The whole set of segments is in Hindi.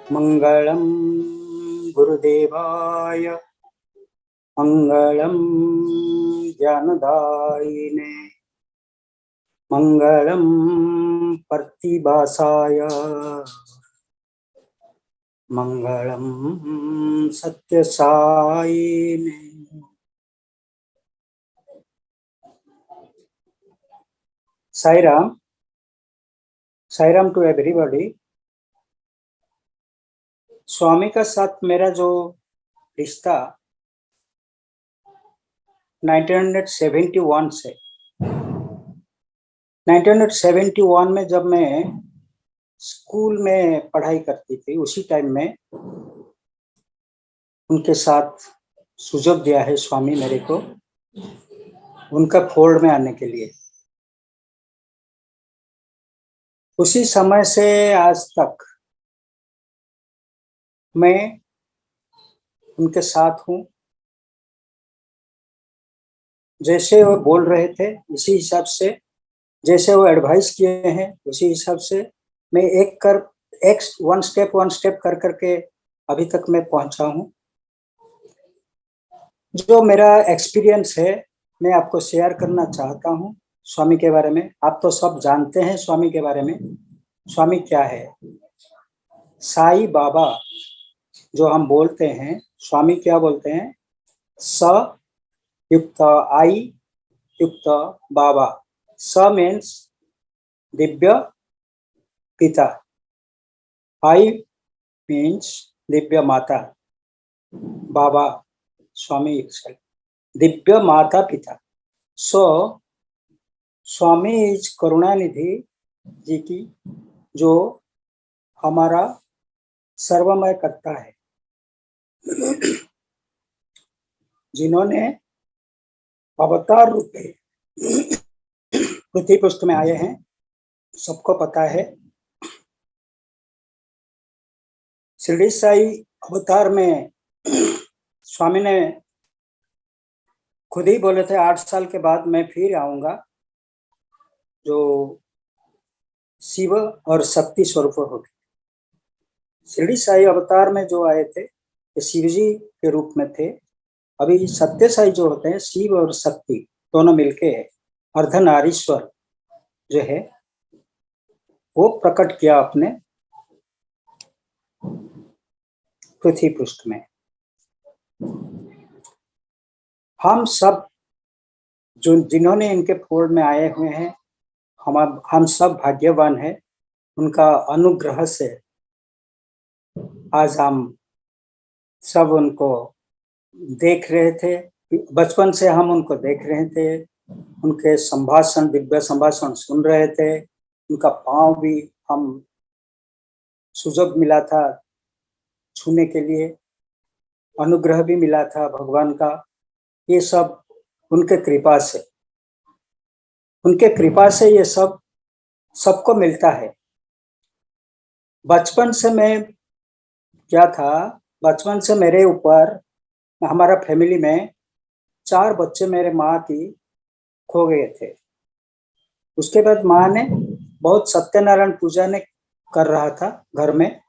मंगलम गुरुदेवाय मंगलम ज्ञानदायिने मंगलम प्रतिभासाय मंगलम सत्यसायिने। Sairam, Sairam to everybody. स्वामी का साथ मेरा जो रिश्ता 1971 से 1971 में जब मैं स्कूल में पढ़ाई करती थी, उसी टाइम में उनके साथ सुझाव दिया है स्वामी मेरे को उनका फोल्ड में आने के लिए। उसी समय से आज तक मैं उनके साथ हूँ। जैसे वो बोल रहे थे इसी हिसाब से, जैसे वो एडवाइस किए हैं उसी हिसाब से मैं वन स्टेप कर करके अभी तक मैं पहुंचा हूँ। जो मेरा एक्सपीरियंस है मैं आपको शेयर करना चाहता हूँ स्वामी के बारे में। आप तो सब जानते हैं स्वामी के बारे में। स्वामी क्या है? साईं बाबा जो हम बोलते हैं, स्वामी क्या बोलते हैं? स युक्त आई युक्त बाबा। स मीन्स दिव्य पिता, आई मीन्स दिव्य माता, बाबा स्वामी दिव्य माता पिता। सो स्वामी इज करुणानिधि जी की जो हमारा सर्वमय करता है, जिन्होंने अवतार रूप में पृथ्वी पृष्ठ में आए हैं। सबको पता है शिरडी साई अवतार में स्वामी ने खुद ही बोले थे 8 साल के बाद मैं फिर आऊंगा, जो शिव और शक्ति स्वरूप होगी। शिरडी साई अवतार में जो आए थे ये शिव जी के रूप में थे। अभी सत्य साई जो होते हैं शिव और शक्ति दोनों मिलके अर्धनारीश्वर जो है वो प्रकट किया अपने पृथ्वी पृष्ठ में। हम सब जो जिन्होंने इनके फोल्ड में आए हुए हैं, हम सब भाग्यवान हैं। उनका अनुग्रह से आज हम सब उनको देख रहे थे। बचपन से हम उनको देख रहे थे, उनके संभाषण, दिव्य संभाषण सुन रहे थे। उनका पांव भी हम सुजग मिला था छूने के लिए, अनुग्रह भी मिला था भगवान का। ये सब उनके कृपा से, उनके कृपा से ये सब सबको मिलता है। बचपन से मैं क्या था, बचपन से मेरे ऊपर, हमारा फैमिली में 4 बच्चे मेरे माँ की खो गए थे। उसके बाद माँ ने बहुत सत्यनारायण पूजा ने कर रहा था घर में,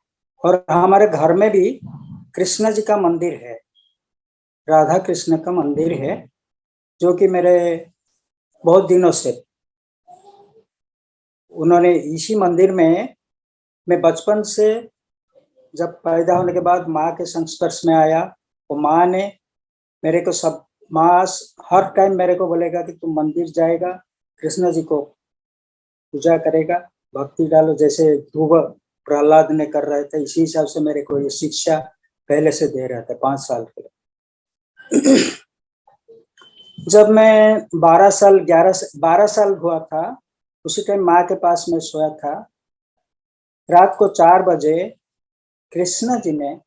और हमारे घर में भी कृष्ण जी का मंदिर है, राधा कृष्ण का मंदिर है, जो कि मेरे बहुत दिनों से उन्होंने इसी मंदिर में, मैं बचपन से जब पैदा होने के बाद माँ के संस्पर्श में आया, तो माँ ने मेरे को सब, माँ हर टाइम मेरे को बोलेगा कि तुम मंदिर जाएगा, कृष्ण जी को पूजा करेगा, भक्ति डालो, जैसे ध्रुव प्रहलाद ने कर रहे थे। इसी हिसाब से मेरे को ये शिक्षा पहले से दे रहे थे 5 साल के। जब मैं 12 साल हुआ था, उसी टाइम माँ के पास में सोया था। रात को 4 बजे कृष्ण जी ने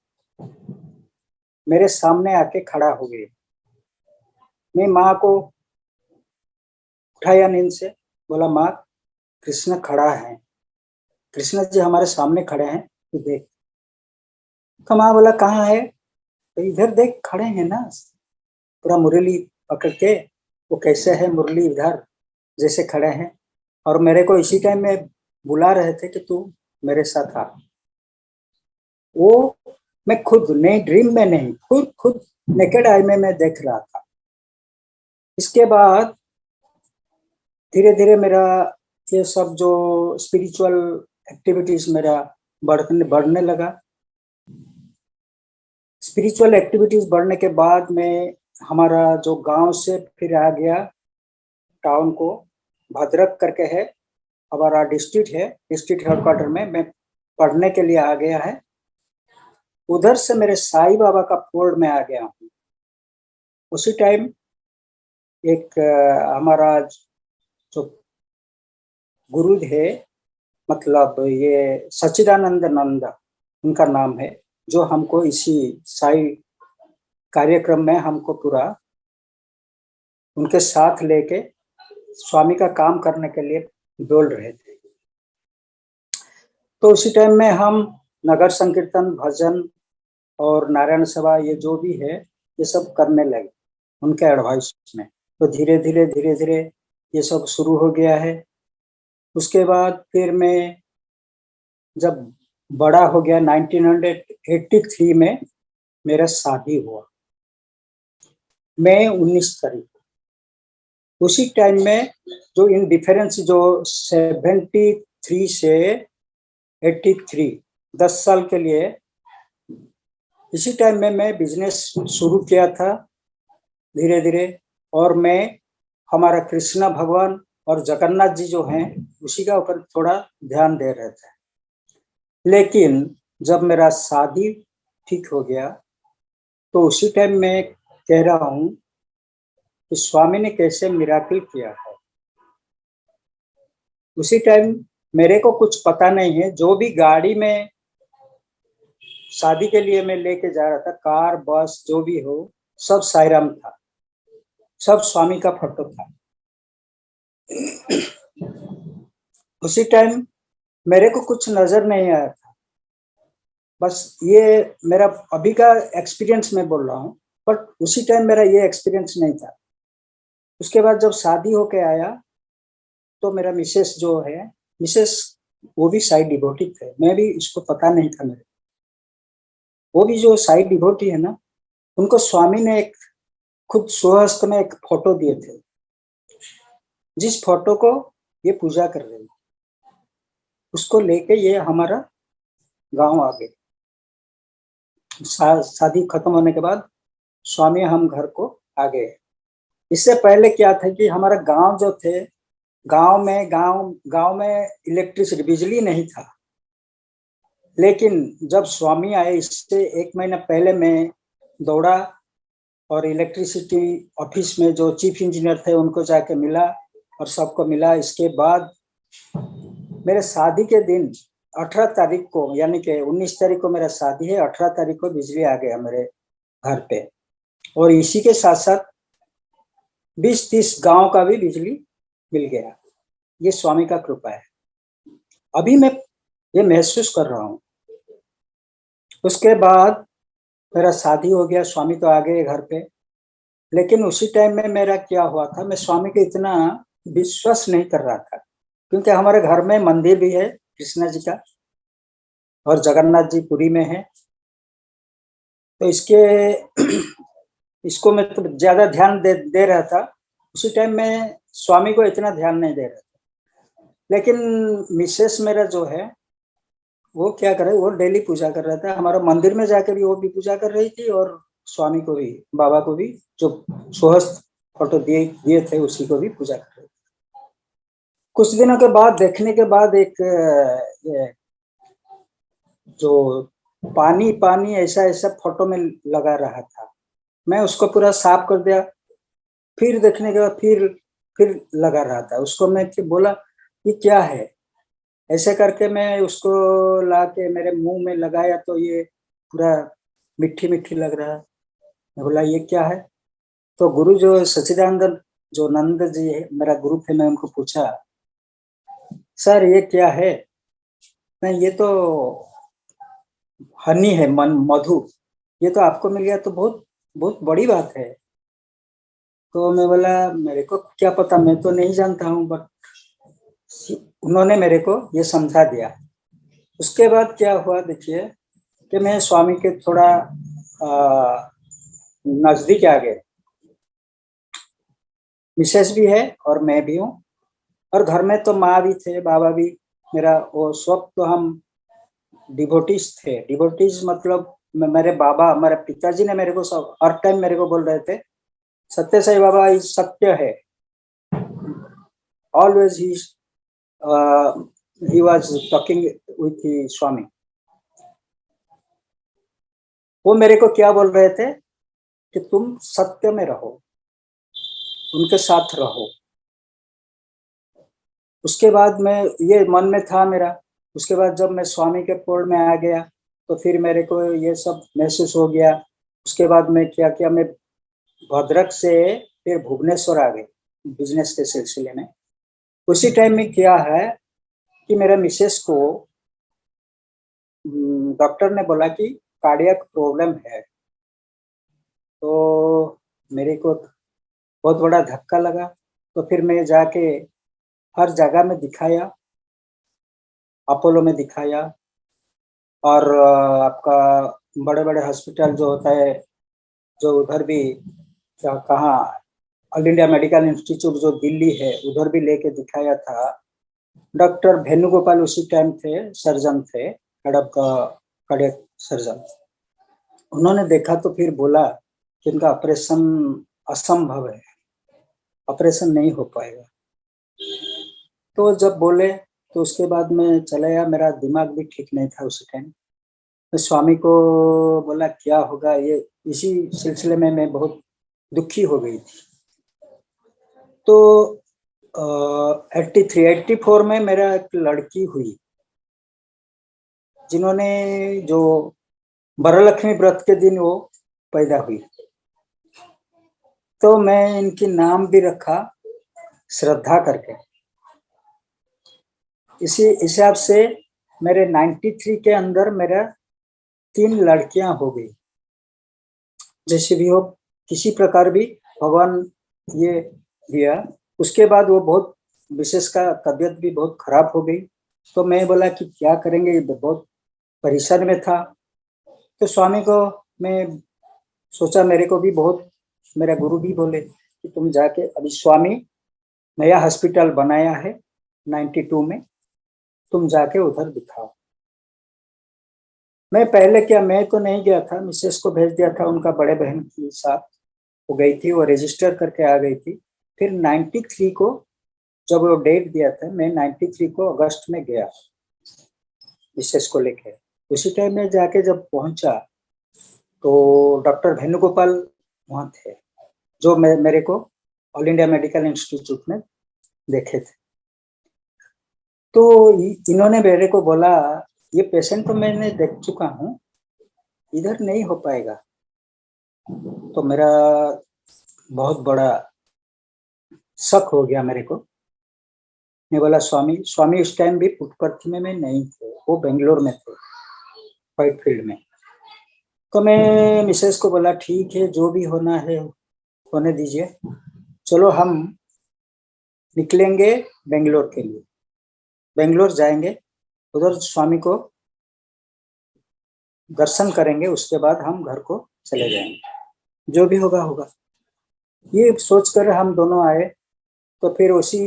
मेरे सामने आके खड़ा हो गए। मैं माँ को उठाया नींद से, बोला माँ कृष्ण खड़ा है, कृष्ण जी हमारे सामने खड़े हैं, तू देख। तो माँ बोला कहाँ है? तो इधर देख खड़े हैं ना, पूरा मुरली पकड़ के, वो कैसे है मुरली इधर जैसे खड़े हैं, और मेरे को इसी टाइम में बुला रहे थे कि तू मेरे साथ आ। वो मैं खुद नहीं, ड्रीम में नहीं, खुद नेकेड आई में मैं देख रहा था। इसके बाद धीरे धीरे मेरा ये सब जो स्पिरिचुअल एक्टिविटीज मेरा बढ़ने लगा। स्पिरिचुअल एक्टिविटीज बढ़ने के बाद में हमारा जो गांव से फिर आ गया टाउन को, भद्रक करके है हमारा डिस्ट्रिक्ट है, डिस्ट्रिक्ट हेडक्वार्टर में मैं पढ़ने के लिए आ गया है। उधर से मेरे साईं बाबा का फोल्ड में आ गया हूँ। उसी टाइम एक हमारा जो गुरु है, मतलब ये सच्चिदानंद नंद उनका नाम है, जो हमको इसी साई कार्यक्रम में हमको पूरा उनके साथ लेके स्वामी का काम करने के लिए बोल रहे थे। तो उसी टाइम में हम नगर संकीर्तन, भजन और नारायण सभा ये जो भी है ये सब करने लगे उनके एडवाइस में। तो धीरे धीरे ये सब शुरू हो गया है। उसके बाद फिर मैं जब बड़ा हो गया 1983 में मेरा शादी हुआ, मैं 19 तारीख। उसी टाइम में जो इन डिफरेंस जो 73 से 83 10 साल के लिए, इसी टाइम में मैं बिजनेस शुरू किया था धीरे धीरे। और मैं हमारा कृष्णा भगवान और जगन्नाथ जी जो हैं उसी का ऊपर थोड़ा ध्यान दे रहे थे। लेकिन जब मेरा शादी ठीक हो गया तो उसी टाइम मैं कह रहा हूँ कि स्वामी ने कैसे मिराकिल किया है। उसी टाइम मेरे को कुछ पता नहीं है, जो भी गाड़ी में शादी के लिए मैं लेके जा रहा था, कार बस जो भी हो, सब साईराम था, सब स्वामी का फोटो था। उसी टाइम मेरे को कुछ नजर नहीं आया था। बस ये मेरा अभी का एक्सपीरियंस मैं बोल रहा हूँ, बट उसी टाइम मेरा ये एक्सपीरियंस नहीं था। उसके बाद जब शादी होके आया तो मेरा मिसेस जो है, मिसेस वो भी साई डिवोटी थे, मैं भी इसको पता नहीं था मेरे। वो भी जो साई डिवोटी है ना, उनको स्वामी ने एक खुद स्वहस्त में एक फोटो दिए थे, जिस फोटो को ये पूजा कर रहे हैं, उसको लेके ये हमारा गांव आ गए। शादी खत्म होने के बाद स्वामी हम घर को आ गए। इससे पहले क्या था कि हमारा गांव जो थे, गांव में इलेक्ट्रिसिटी, बिजली नहीं था। लेकिन जब स्वामी आए, इससे 1 महीना पहले मैं दौड़ा और इलेक्ट्रिसिटी ऑफिस में जो चीफ इंजीनियर थे उनको जाके मिला और सबको मिला। इसके बाद मेरे शादी के दिन 18 तारीख को, यानी कि 19 तारीख को मेरा शादी है, 18 तारीख को बिजली आ गया मेरे घर पे। और इसी के साथ साथ 20-30 गांव का भी बिजली मिल गया। ये स्वामी का कृपा है, अभी मैं ये महसूस कर रहा हूँ। उसके बाद मेरा शादी हो गया, स्वामी तो आ गए घर पे। लेकिन उसी टाइम में मेरा क्या हुआ था, मैं स्वामी के इतना विश्वास नहीं कर रहा था, क्योंकि हमारे घर में मंदिर भी है कृष्णा जी का और जगन्नाथ जी पुरी में है। तो इसको मैं तो ज्यादा ध्यान दे रहा था। उसी टाइम में स्वामी को इतना ध्यान नहीं दे रहा था। लेकिन मिसेस मेरा जो है वो क्या करे, वो डेली पूजा कर रहा था। हमारा मंदिर में जाकर भी वो भी पूजा कर रही थी और स्वामी को भी, बाबा को भी, जो स्वहस्त फोटो दिए थे उसी को भी पूजा कर रही थी। कुछ दिनों के बाद देखने के बाद एक ये जो पानी ऐसा फोटो में लगा रहा था, मैं उसको पूरा साफ कर दिया। फिर देखने के बाद फिर लगा रहा था, उसको मैं बोला ये क्या है। ऐसे करके मैं उसको लाके मेरे मुंह में लगाया तो ये पूरा मिट्टी लग रहा है। मैं बोला ये क्या है। तो गुरु जो सच्चिदानंद जो नंद जी है, मेरा गुरु थे, मैं उनको पूछा, सर ये क्या है। मैं ये तो हनी है, मधु, ये तो आपको मिल गया तो बहुत बहुत बड़ी बात है। तो मैं बोला मेरे को क्या पता, मैं तो नहीं जानता हूँ, बट उन्होंने मेरे को ये समझा दिया। उसके बाद क्या हुआ देखिए, कि मैं स्वामी के थोड़ा नजदीक आ गए। मिसेस भी है और मैं भी हूँ, और घर में तो माँ भी थे, बाबा भी, मेरा वो सब तो हम डिवोटीज थे। डिवोटीज मतलब मेरे बाबा, मेरे पिताजी ने मेरे को सब हर टाइम मेरे को बोल रहे थे, सत्य साई बाबा इज सत्य है। Always he was talking with Swami. वो मेरे को क्या बोल रहे थे कि तुम सत्य में रहो, उनके साथ रहो। उसके बाद मैं, ये मन में था मेरा। उसके बाद जब मैं स्वामी के पोल में आ गया तो फिर मेरे को ये सब महसूस हो गया। उसके बाद मैं क्या किया, मैं भद्रक से फिर भुवनेश्वर आ गए बिजनेस के सिलसिले में। उसी टाइम में क्या है कि मेरा मिसेस को डॉक्टर ने बोला कि कार्डियक प्रॉब्लम है। तो मेरे को बहुत बड़ा धक्का लगा। तो फिर मैं जाके हर जगह में दिखाया, अपोलो में दिखाया, और आपका बड़े बड़े हॉस्पिटल जो होता है, जो उधर भी कहाँ, ऑल इंडिया मेडिकल इंस्टीट्यूट जो दिल्ली है, उधर भी लेके दिखाया था। डॉक्टर वेणुगोपाल उसी टाइम थे, सर्जन थे, हेड ऑफ कार्डियक सर्जन। उन्होंने देखा तो फिर बोला कि इनका ऑपरेशन असंभव है, ऑपरेशन नहीं हो पाएगा। तो जब बोले तो उसके बाद में चला गया। मेरा दिमाग भी ठीक नहीं था उस टाइम। मैं स्वामी को बोला क्या होगा ये, इसी सिलसिले में मैं बहुत दुखी हो गई थी। तो 84 में मेरा एक लड़की हुई, जिन्होंने जो वरलक्ष्मी व्रत के दिन वो पैदा हुई। तो मैं इनकी नाम भी रखा श्रद्धा करके। इसी हिसाब से मेरे 93 के अंदर मेरा 3 लड़कियां हो गई। जैसे भी हो, किसी प्रकार भी भगवान ये दिया। उसके बाद वो बहुत विशेष का तबीयत भी बहुत खराब हो गई। तो मैं बोला कि क्या करेंगे, बहुत परेशान में था। तो स्वामी को मैं सोचा, मेरे को भी बहुत, मेरा गुरु भी बोले कि तुम जाके, अभी स्वामी नया हॉस्पिटल बनाया है 92 में, तुम जाके उधर दिखाओ। मैं पहले क्या, मैं तो नहीं गया था, मिसेस को भेज दिया था, उनका बड़े बहन के साथ वो गई थी, वो रजिस्टर करके आ गई थी। फिर 93 को जब वो डेट दिया था, मैं 93 को अगस्त में गया मिसेस को लेके। उसी टाइम में जाके जब पहुंचा तो डॉक्टर वेणुगोपाल वहाँ थे, जो मेरे को ऑल इंडिया मेडिकल इंस्टीट्यूट में देखे थे। तो इन्होंने मेरे को बोला, ये पेशेंट तो मैंने देख चुका हूँ, इधर नहीं हो पाएगा। तो मेरा बहुत बड़ा शक हो गया मेरे को। मैं बोला स्वामी उस टाइम भी पुटपर्थी में नहीं थे, वो बेंगलोर में थे, व्हाइट फील्ड में। तो मैं मिसेस को बोला ठीक है, जो भी होना है होने दीजिए, चलो हम निकलेंगे बेंगलोर के लिए, बेंगलोर जाएंगे, उधर स्वामी को दर्शन करेंगे, उसके बाद हम घर को चले जाएंगे, जो भी होगा होगा। ये सोचकर हम दोनों आए। तो फिर उसी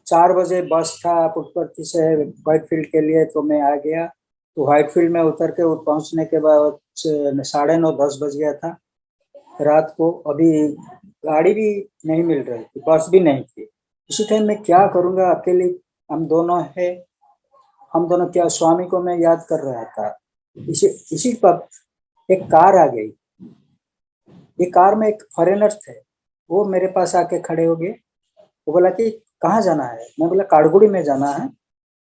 4 बजे बस था पुटपर्थी से व्हाइट फील्ड के लिए, तो मैं आ गया। तो व्हाइट फील्ड में उतर के पहुंचने के बाद 9:30 10 बज गया था रात को। अभी गाड़ी भी नहीं मिल रही थी, बस भी नहीं थी। इसी टाइम में क्या करूंगा, अकेले हम दोनों है, हम दोनों क्या, स्वामी को मैं याद कर रहा था। इसी पर एक कार आ गई। ये कार में एक फॉरेनर थे, वो मेरे पास आके खड़े हो गए। वो बोला कि कहाँ जाना है। मैं बोला काड़गुड़ी में जाना है,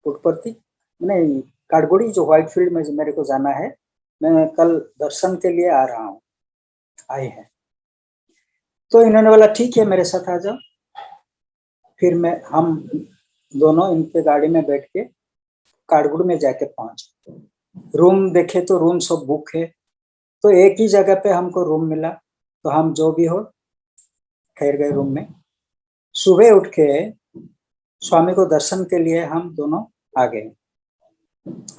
पुटपर्थी नहीं, काड़गुड़ी जो व्हाइट फील्ड में मेरे को जाना है, मैं कल दर्शन के लिए आ रहा हूँ, आए हैं। तो इन्होंने बोला ठीक है, मेरे साथ आ जाओ। फिर हम दोनों इनके गाड़ी में बैठ के काड़गुड़ी में जाके पहुंचे। रूम देखे तो रूम सब बुक है। तो एक ही जगह पे हमको रूम मिला, तो हम जो भी हो ठहर गए रूम में। सुबह उठ के स्वामी को दर्शन के लिए हम दोनों आ गए।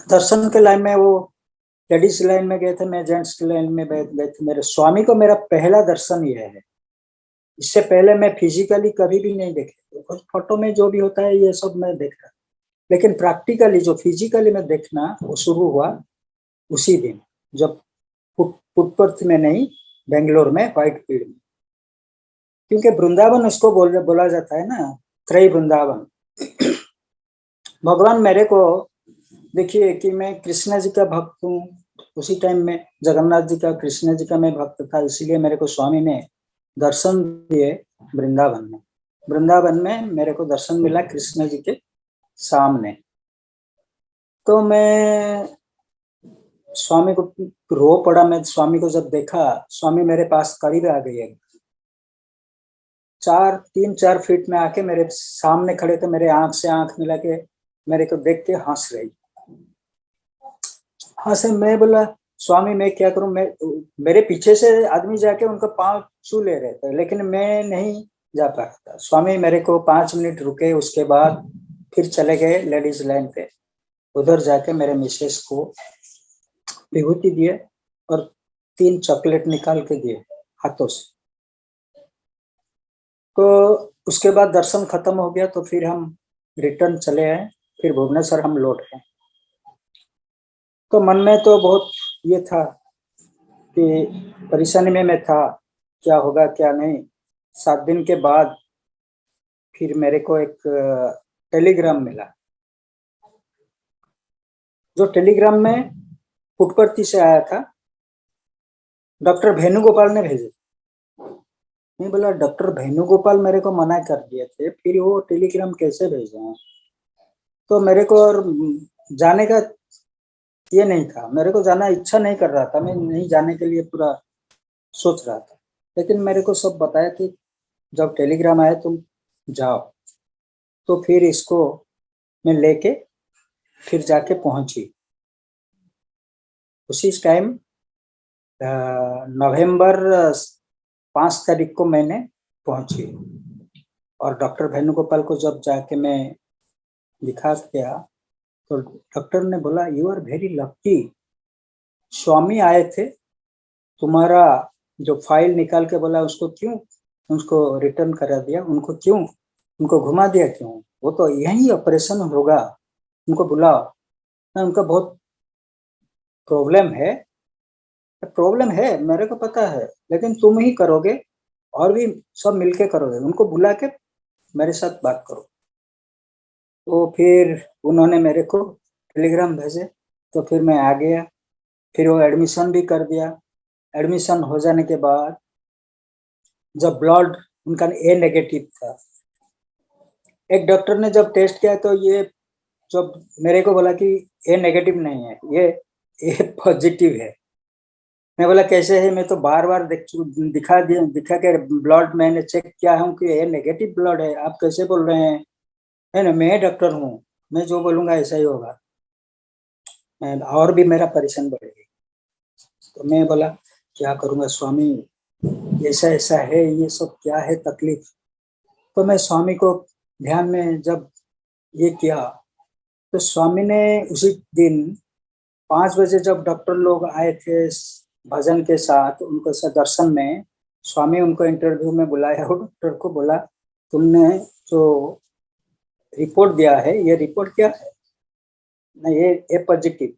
दर्शन के लाइन में वो लेडीज लाइन में गए थे, मैं जेंट्स की लाइन में गए थे। मेरे स्वामी को मेरा पहला दर्शन ये है। इससे पहले मैं फिजिकली कभी भी नहीं देखे, फोटो में जो भी होता है ये सब मैं देख रहा, लेकिन प्रैक्टिकली जो फिजिकली मैं देखना वो शुरू हुआ उसी दिन, जब पुटपर्थ में नहीं, बेंगलोर में व्हाइट फील्ड में। क्योंकि वृंदावन उसको बोला जाता है ना, त्रय वृंदावन। भगवान मेरे को, देखिए कि मैं कृष्ण जी का भक्त हूँ, उसी टाइम में जगन्नाथ जी का, कृष्ण जी का मैं भक्त था, इसीलिए मेरे को स्वामी ने दर्शन दिए वृंदावन में। वृंदावन में मेरे को दर्शन मिला कृष्ण जी के सामने। तो मैं स्वामी को रो पड़ा। मैं स्वामी को जब देखा, स्वामी मेरे पास करीब आ गए, 3-4 फीट में आके मेरे सामने खड़े थे। मेरे आंख से आंख मिला के मेरे को देख के हंस रही। हंसे, मैं बोला स्वामी मैं क्या करूं, मैं, मेरे पीछे से आदमी जाके उनका पांव छू ले रहे थे, लेकिन मैं नहीं जा पा रहा था। स्वामी मेरे को 5 मिनट रुके, उसके बाद फिर चले गए लेडीज लाइन पे। उधर जाके मेरे मिसेस को विभूति दिए और 3 चॉकलेट निकाल के दिए हाथों से। तो उसके बाद दर्शन खत्म हो गया, तो फिर हम रिटर्न चले आए, फिर भुवनेश्वर हम लौट गए। तो मन में तो बहुत ये था कि परेशानी में मैं था, क्या होगा क्या नहीं। 7 दिन के बाद फिर मेरे को एक टेलीग्राम मिला, जो टेलीग्राम में पुटपर्ती से आया था, डॉक्टर वेणुगोपाल ने भेजे। मैं बोला डॉक्टर वेणुगोपाल मेरे को मना कर दिए थे, फिर वो टेलीग्राम कैसे भेजे हैं। तो मेरे को और जाने का ये नहीं था, मेरे को जाना इच्छा नहीं कर रहा था, मैं नहीं जाने के लिए पूरा सोच रहा था। लेकिन मेरे को सब बताया कि जब टेलीग्राम आया तुम जाओ। तो फिर इसको मैं लेके फिर जाके पहुंची। उसी टाइम नवंबर 5 तारीख को मैंने पहुंची, और डॉक्टर वेणुगोपाल को जब जाके मैं दिखा गया, तो डॉक्टर ने बोला यू आर वेरी लकी, स्वामी आए थे, तुम्हारा जो फाइल निकाल के बोला उसको क्यों, उसको रिटर्न करा दिया, उनको क्यों, उनको घुमा दिया क्यों, वो तो यही ऑपरेशन होगा, उनको बुलाओ ना, उनका बहुत प्रॉब्लम है मेरे को पता है, लेकिन तुम ही करोगे और भी सब मिलके करोगे, उनको बुला के मेरे साथ बात करो। तो फिर उन्होंने मेरे को टेलीग्राम भेजे, तो फिर मैं आ गया। फिर वो एडमिशन भी कर दिया। एडमिशन हो जाने के बाद जब ब्लड उनका ए नेगेटिव था, एक डॉक्टर ने जब टेस्ट किया तो ये जब मेरे को बोला कि ए नेगेटिव नहीं है, ये ए पॉजिटिव है। मैं बोला कैसे है, मैं तो बार बार दिखा के ब्लड मैंने चेक किया हूँ कि ए नेगेटिव ब्लड है, आप कैसे बोल रहे हैं। है ना, मैं डॉक्टर हूँ, मैं जो बोलूंगा ऐसा ही होगा। और भी मेरा परेशान बढ़ेगी। तो मैं बोला क्या करूंगा स्वामी, ऐसा ऐसा है, ये सब क्या है तकलीफ। तो मैं स्वामी को ध्यान में जब ये किया, तो स्वामी ने उसी दिन 5 बजे जब डॉक्टर लोग आए थे भजन के साथ, उनको दर्शन में स्वामी उनको इंटरव्यू में बुलाया और डॉक्टर को बोला तुमने जो रिपोर्ट दिया है ये रिपोर्ट क्या है ना, ये ए पॉजिटिव,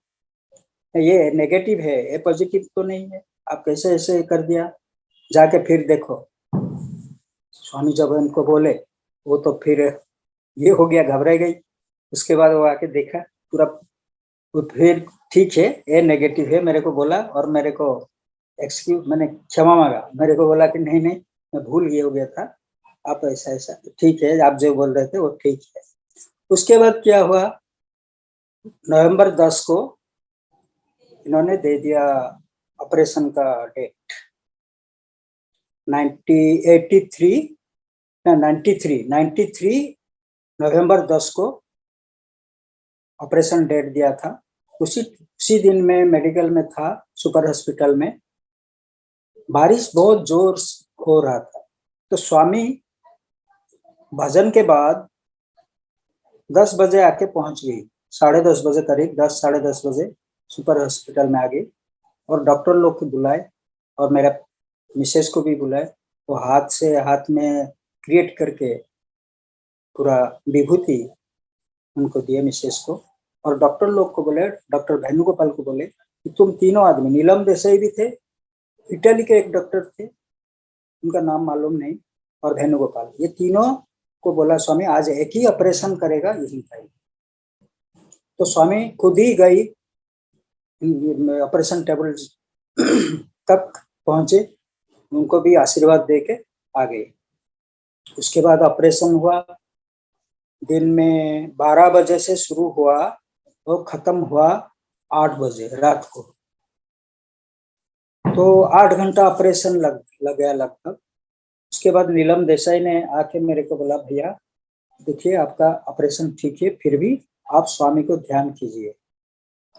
ये नेगेटिव है, ए पॉजिटिव तो नहीं है, आप कैसे ऐसे कर दिया, जाके फिर देखो। स्वामी जब उनको बोले वो तो फिर ये हो गया, घबरा गई। उसके बाद वो आके देखा पूरा, वो फिर ठीक है ए नेगेटिव है मेरे को बोला, और मेरे को एक्सक्यूज, मैंने क्षमा मांगा, मेरे को बोला कि नहीं नहीं मैं भूल गया हो गया था, आप ऐसा ऐसा ठीक है, आप जो बोल रहे थे वो ठीक है। उसके बाद क्या हुआ, नवंबर 10 को इन्होंने दे दिया ऑपरेशन का डेट। 93 नवंबर 10 को ऑपरेशन डेट दिया था। उसी दिन में मेडिकल में था, सुपर हॉस्पिटल में। बारिश बहुत जोर हो रहा था, तो स्वामी भजन के बाद 10 बजे आके पहुंच गई, 10:30 बजे करीब, 10 साढ़े 10 बजे सुपर हॉस्पिटल में आ गई और डॉक्टर लोग को बुलाए और मेरा मिसेस को भी बुलाए। वो हाथ से हाथ में क्रिएट करके पूरा विभूति उनको दिए मिसेस को, और डॉक्टर लोग को बोले, डॉक्टर वेणुगोपाल को बोले कि तुम तीनों आदमी, नीलम देसाई भी थे, इटली के एक डॉक्टर थे, उनका नाम मालूम नहीं, और वेणुगोपाल, ये तीनों को बोला स्वामी आज एक ही ऑपरेशन करेगा यही भाई। तो स्वामी खुद ही गई ऑपरेशन टेबल तक पहुंचे, उनको भी आशीर्वाद देके आ गए। उसके बाद ऑपरेशन हुआ, दिन में 12 बजे से शुरू हुआ और खत्म हुआ 8 बजे रात को। तो 8 घंटा ऑपरेशन लग गया लगभग। उसके बाद नीलम देसाई ने आके मेरे को बोला भैया देखिए आपका ऑपरेशन ठीक है, फिर भी आप स्वामी को ध्यान कीजिए।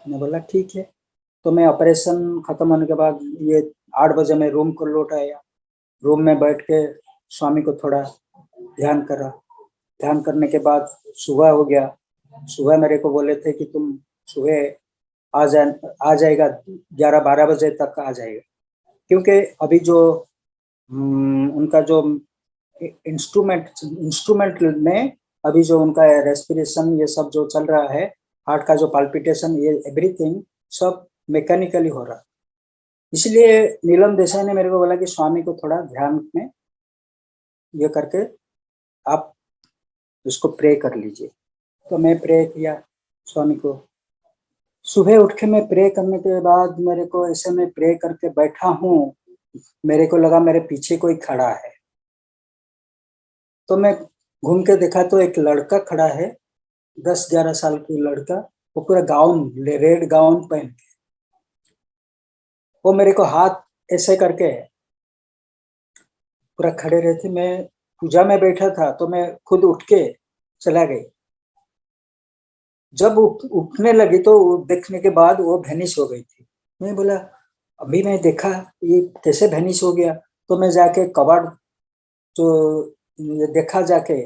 मैंने बोला ठीक है। तो मैं ऑपरेशन खत्म होने के बाद ये 8 बजे मैं रूम को लौट आया। रूम में बैठ के स्वामी को थोड़ा ध्यान करा। ध्यान करने के बाद सुबह हो गया। सुबह मेरे को बोले थे कि तुम सुबह आ जाएगा 11-12 बजे तक आ जाएगा, क्योंकि अभी जो उनका जो इंस्ट्रूमेंट में अभी जो उनका रेस्पिरेशन ये सब जो चल रहा है, हार्ट का जो पाल्पिटेशन, ये एवरीथिंग सब मैकेनिकली हो रहा। इसलिए नीलम देसाई ने मेरे को बोला कि स्वामी को थोड़ा ध्यान में ये करके आप उसको प्रे कर लीजिए। तो मैं प्रे किया स्वामी को। सुबह उठ के मैं प्रे करने के बाद मेरे को ऐसे में प्रे करके बैठा हूँ, मेरे को लगा मेरे पीछे कोई खड़ा है। तो मैं घूम के देखा तो एक लड़का खड़ा है, 10-11 साल की लड़का, वो पूरा गाउन, रेड गाउन पहन के, वो मेरे को हाथ ऐसे करके पूरा खड़े रहते। मैं पूजा में बैठा था तो मैं खुद उठ के चला गई। जब उठने लगी तो देखने के बाद वो वैनिश हो गई थी। मैं बोला अभी मैं देखा ये कैसे वैनिश हो गया। तो मैं जाके कबाड़ जो ये देखा जाके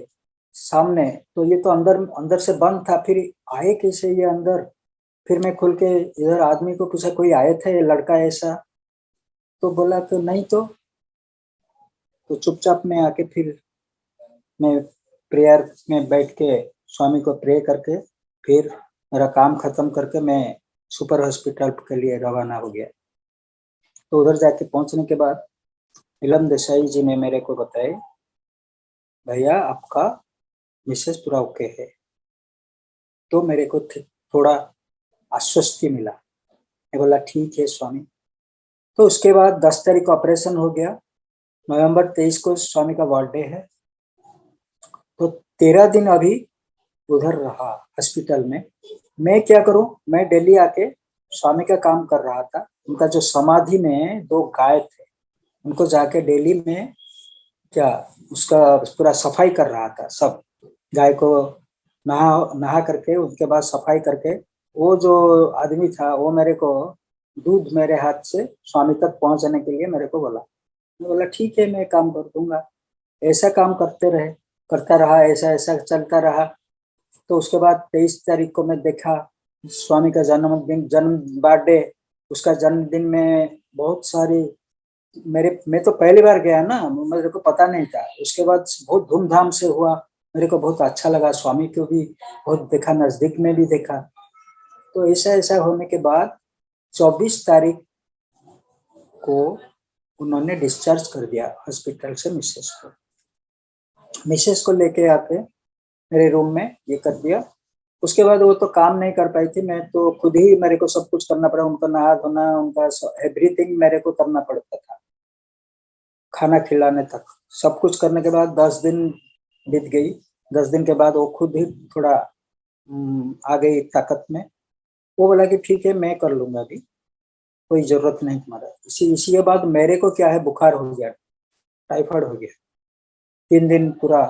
सामने, तो ये तो अंदर से बंद था, फिर आए कैसे ये अंदर। फिर मैं खुल के इधर आदमी को पूछा कोई आए थे ये लड़का ऐसा, तो बोला तो नहीं। तो चुपचाप में आके फिर मैं प्रेयर में बैठ के स्वामी को प्रे करके फिर मेरा काम खत्म करके मैं सुपर हॉस्पिटल के लिए रवाना हो गया। तो उधर जाके पहुंचने के बाद नीलम देसाई जी ने मेरे को बताया भैया आपका मिसेस पूरा ओके है। तो मेरे को थोड़ा आश्वस्ति मिला। मैं बोला ठीक है स्वामी। तो उसके बाद 10 तारीख को ऑपरेशन हो गया। नवंबर 23 को स्वामी का बर्थडे है। तो 13 दिन अभी उधर रहा हॉस्पिटल में। मैं क्या करूं, मैं दिल्ली आके स्वामी का काम कर रहा था। उनका जो समाधि में 2 गाय थे, उनको जाके दिल्ली में क्या उसका पूरा सफाई कर रहा था। सब गाय को नहा करके उसके बाद सफाई करके, वो जो आदमी था वो मेरे को दूध मेरे हाथ से स्वामी तक पहुंचाने के लिए मेरे को बोला। मैं बोला ठीक है मैं काम कर दूंगा। ऐसा काम करता रहा, ऐसा ऐसा चलता रहा। तो उसके बाद 23 तारीख को मैं देखा स्वामी का जन्म बर्थडे, उसका जन्मदिन में बहुत सारी मैं तो पहली बार गया ना, मेरे को पता नहीं था। उसके बाद बहुत धूमधाम से हुआ, मेरे को बहुत अच्छा लगा। स्वामी को भी बहुत देखा, नजदीक में भी देखा। तो ऐसा ऐसा होने के बाद 24 तारीख को उन्होंने डिस्चार्ज कर दिया हॉस्पिटल से मिसेस को लेके आके मेरे रूम में ये कर दिया। उसके बाद वो तो काम नहीं कर पाई थी, मैं तो खुद ही, मेरे को सब कुछ करना पड़ा। उनका नहा धोना, उनका एवरीथिंग मेरे को करना पड़ता था, खाना खिलाने तक सब कुछ करने के बाद 10 दिन बीत गई। 10 दिन के बाद वो खुद ही थोड़ा आ गई ताकत में। वो बोला कि ठीक है मैं कर लूंगा, अभी कोई जरूरत नहीं तुम्हारा। इसी के बाद मेरे को क्या है, बुखार हो गया, टाइफाइड हो गया। 3 दिन पूरा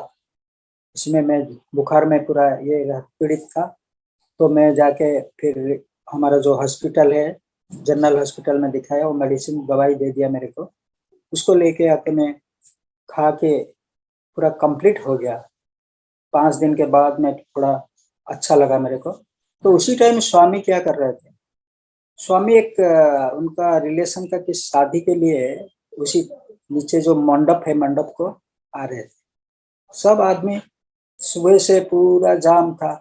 इसमें मैं बुखार में पूरा ये पीड़ित था। तो मैं जाके फिर हमारा जो हॉस्पिटल है, जनरल हॉस्पिटल में दिखाया। वो मेडिसिन दवाई दे दिया मेरे को, उसको लेके आके मैं खा के पूरा कंप्लीट हो गया। 5 दिन के बाद मैं थोड़ा अच्छा लगा मेरे को। तो उसी टाइम स्वामी क्या कर रहे थे, स्वामी एक उनका रिलेशन का किस शादी के लिए उसी नीचे जो मंडप है, मंडप को आ रहे थे। सब आदमी, सुबह से पूरा जाम था।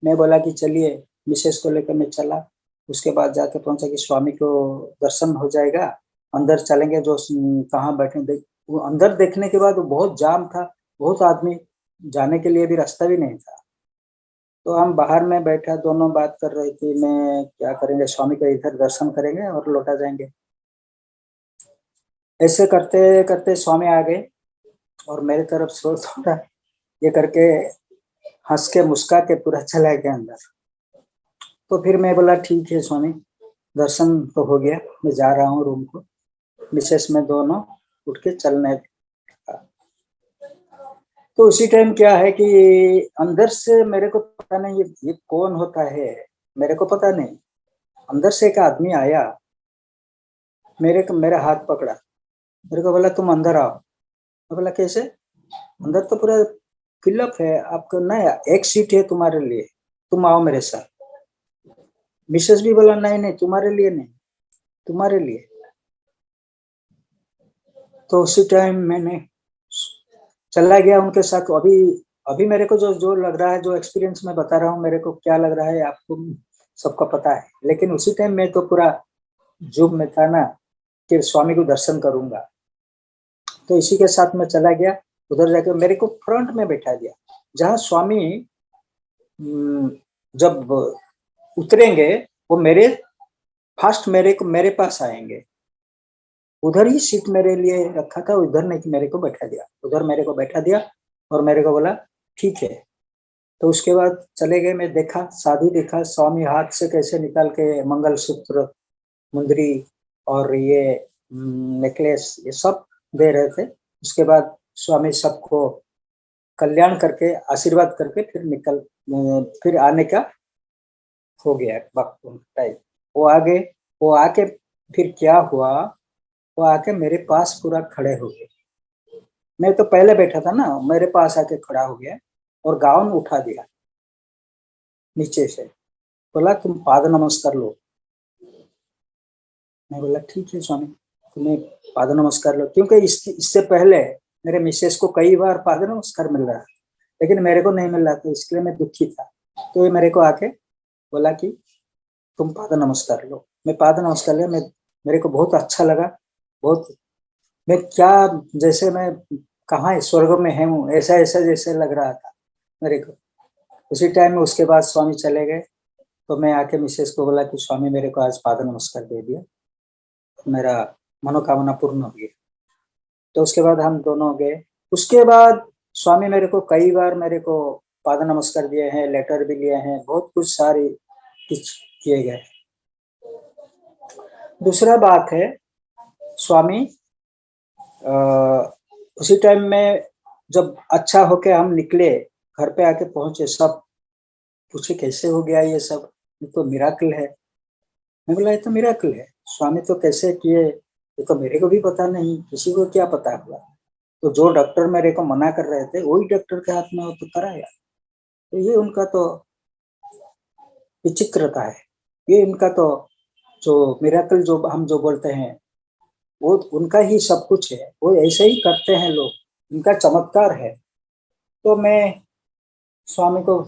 मैं बोला कि चलिए, मिसेस को लेकर मैं चला। उसके बाद जाके पहुंचा कि स्वामी को दर्शन हो जाएगा, अंदर चलेंगे। जो कहाँ बैठे देख, वो अंदर देखने के बाद वो बहुत जाम था, बहुत आदमी, जाने के लिए भी रास्ता भी नहीं था। तो हम बाहर में बैठा, दोनों बात कर रहे थे, मैं क्या करेंगे, स्वामी का इधर दर्शन करेंगे और लौटा जाएंगे। ऐसे करते करते स्वामी आ गए और मेरे तरफ से थोड़ा ये करके हंस के मुस्का के पूरा चला गया अंदर। तो फिर मैं बोला ठीक है स्वामी, दर्शन तो हो गया, मैं जा रहा हूँ रूम को। मिसेस में दोनों उठ के चलने। तो उसी टाइम क्या है कि अंदर से मेरे को पता नहीं ये कौन होता है, मेरे को पता नहीं। अंदर से एक आदमी आया, मेरा हाथ पकड़ा, मेरे को बोला तुम अंदर आओ। मैं बोला कैसे? अंदर तो पूरा फिलअप है, आपको नया एक सीट है तुम्हारे लिए, तुम आओ मेरे साथ। मिसेस भी बोला नहीं नहीं, तुम्हारे लिए नहीं, तुम्हारे लिए। तो उसी टाइम मैंने चला गया उनके साथ। अभी अभी मेरे को जो जो लग रहा है, जो एक्सपीरियंस मैं बता रहा हूँ, मेरे को क्या लग रहा है आपको सबका पता है। लेकिन उसी टाइम मैं तो पूरा जुब में था ना कि स्वामी को दर्शन करूंगा। तो इसी के साथ मैं चला गया। उधर जाकर मेरे को फ्रंट में बैठा दिया, जहाँ स्वामी जब उतरेंगे वो मेरे फर्स्ट मेरे पास आएंगे। उधर ही सीट मेरे लिए रखा था, उधर नहीं, मेरे को बैठा दिया, उधर मेरे को बैठा दिया और मेरे को बोला ठीक है। तो उसके बाद चले गए। मैं देखा, शादी देखा, स्वामी हाथ से कैसे निकाल के मंगलसूत्र, मुंदरी और ये नेकलेस, ये सब दे रहे थे। उसके बाद स्वामी सबको कल्याण करके, आशीर्वाद करके फिर आने का हो गया वक्त टाइम। वो आगे, वो आके फिर क्या हुआ, वो आके मेरे पास पूरा खड़े हो गए। मैं तो पहले बैठा था ना, मेरे पास आके खड़ा हो गया और गाउन उठा दिया नीचे से। बोला तुम पाद नमस्कार लो। मैं बोला ठीक है स्वामी, तुम्हें पाद नमस्कार लो। क्योंकि इससे पहले मेरे मिसेस को कई बार पाद नमस्कार मिल रहा, लेकिन मेरे को नहीं मिल रहा था, इसके लिए मैं दुखी था। तो ये मेरे को आके बोला कि तुम पाद नमस्कार लो। मैं पाद नमस्कार लिया। मेरे को बहुत अच्छा लगा। बहुत, मैं क्या, जैसे मैं कहाँ स्वर्ग में हूँ, ऐसा ऐसा जैसे लग रहा था मेरे को उसी टाइम में। उसके बाद स्वामी चले गए। तो मैं आके मिसेस को बोला कि स्वामी मेरे को आज पाद नमस्कार दे दिया, मेरा मनोकामना पूर्ण हो गई। तो उसके बाद हम दोनों गए। उसके बाद स्वामी मेरे को कई बार मेरे को पाद नमस्कार दिए हैं, लेटर भी लिए हैं, बहुत कुछ सारी कुछ किए गए। दूसरा बात है, स्वामी उसी टाइम में जब अच्छा होके हम निकले, घर पे आके पहुंचे, सब पूछे कैसे हो गया ये सब, ये तो मिराकल है। मैं बोला ये तो मिराकल है, स्वामी तो कैसे किए ये तो मेरे को भी पता नहीं, किसी को क्या पता हुआ। तो जो डॉक्टर मेरे को मना कर रहे थे वही डॉक्टर के हाथ में वो तो कराया। तो ये उनका तो विचित्रता है, ये इनका तो जो मिराकल जो हम जो बोलते हैं वो उनका ही सब कुछ है, वो ऐसे ही करते हैं लोग, इनका चमत्कार है। तो मैं स्वामी को,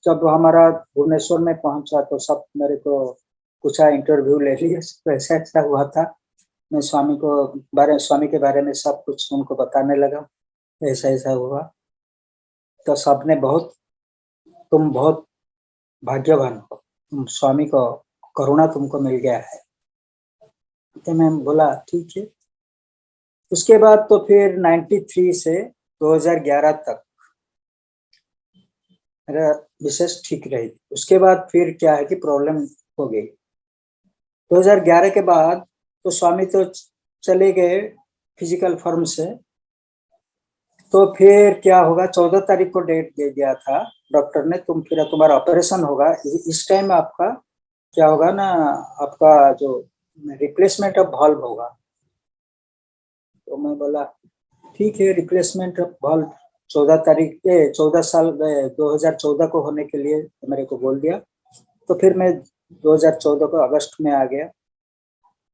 जब हमारा भुवनेश्वर में पहुंचा तो सब मेरे को पूछा, इंटरव्यू ले लिया, ऐसा ऐसा हुआ था। मैं स्वामी के बारे में सब कुछ उनको बताने लगा, ऐसा ऐसा हुआ। तो सबने बहुत, तुम बहुत भाग्यवान हो, तुम स्वामी को करुणा तुमको मिल गया है। तो मैं बोला ठीक है। उसके बाद तो फिर 93 से 2011 तक मेरा विशेष ठीक रही। उसके बाद फिर क्या है कि प्रॉब्लम हो गई। 2011 के बाद तो स्वामी तो चले गए फिजिकल फॉर्म से। तो फिर क्या होगा, 14 तारीख को डेट दे दिया था डॉक्टर ने, तुम फिर तुम्हारा ऑपरेशन होगा। इस टाइम आपका क्या होगा ना, आपका जो रिप्लेसमेंट ऑफ valve होगा। तो मैं बोला ठीक है, रिप्लेसमेंट ऑफ valve 14 तारीख पे, 14 साल 2014 को होने के लिए मेरे को बोल दिया। तो फिर मैं 2014 को अगस्त में आ गया।